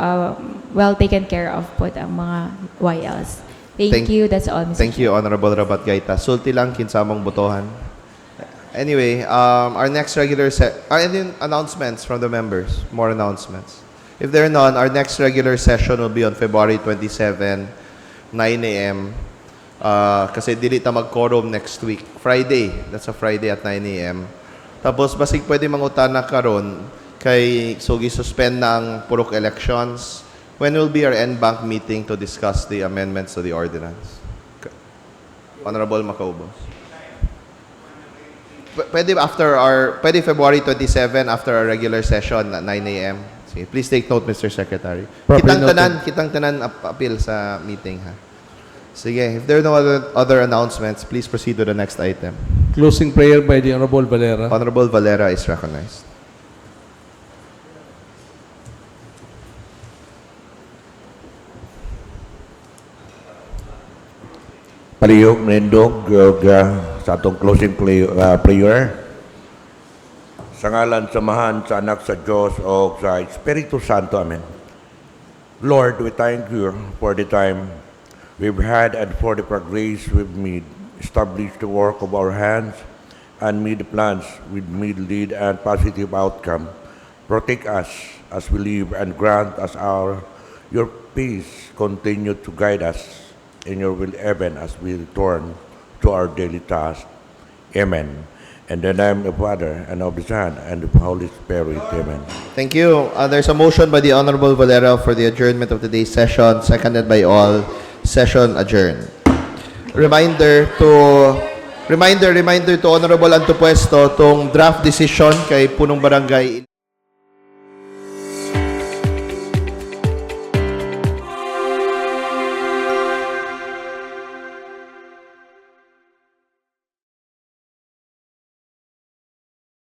well taken care of po ang mga YLs. Thank you. That's all, Mr. Thank you, Honorable Rabat Gaita. Sulti lang kinsamang botohan. Anyway, our next regular any announcements from the members? More announcements. If there are none, our next regular session will be on February 27, 9 a.m. Kasi dili ta mag-quorum next week. Friday. That's a Friday at 9 a.m. Tapos, basig pwede mangutana karon kay suspend na ang purok elections. When will be our NBank meeting to discuss the amendments to the ordinance? Honorable Macaubos. Pwede February 27 after our regular session at 9 a.m. Sige, please take note, Mr. Secretary. Kitang tanan appeal sa meeting, ha. Sige, if there are no other announcements, please proceed to the next item. Closing prayer by the Honorable Valera. Honorable Valera is recognized. Palihog nindog sa atong closing prayer. Sa ngalan, samahan, sa anak, sa Diyos, o sa Espiritu Santo. Amen. Lord, we thank you for the time we've had and for the progress we've made. Establish the work of our hands and meet the plans with lead and positive outcome. Protect us as we live and grant us your peace. Continue to guide us in your will even as we return to our daily task. Amen. In the name of the Father, and of the Son, and of the Holy Spirit. Amen. Thank you. There's a motion by the Honorable Valera for the adjournment of today's session, seconded by all. Session adjourned. Reminder to Honorable Antopuesto, tong draft decision kay punong barangay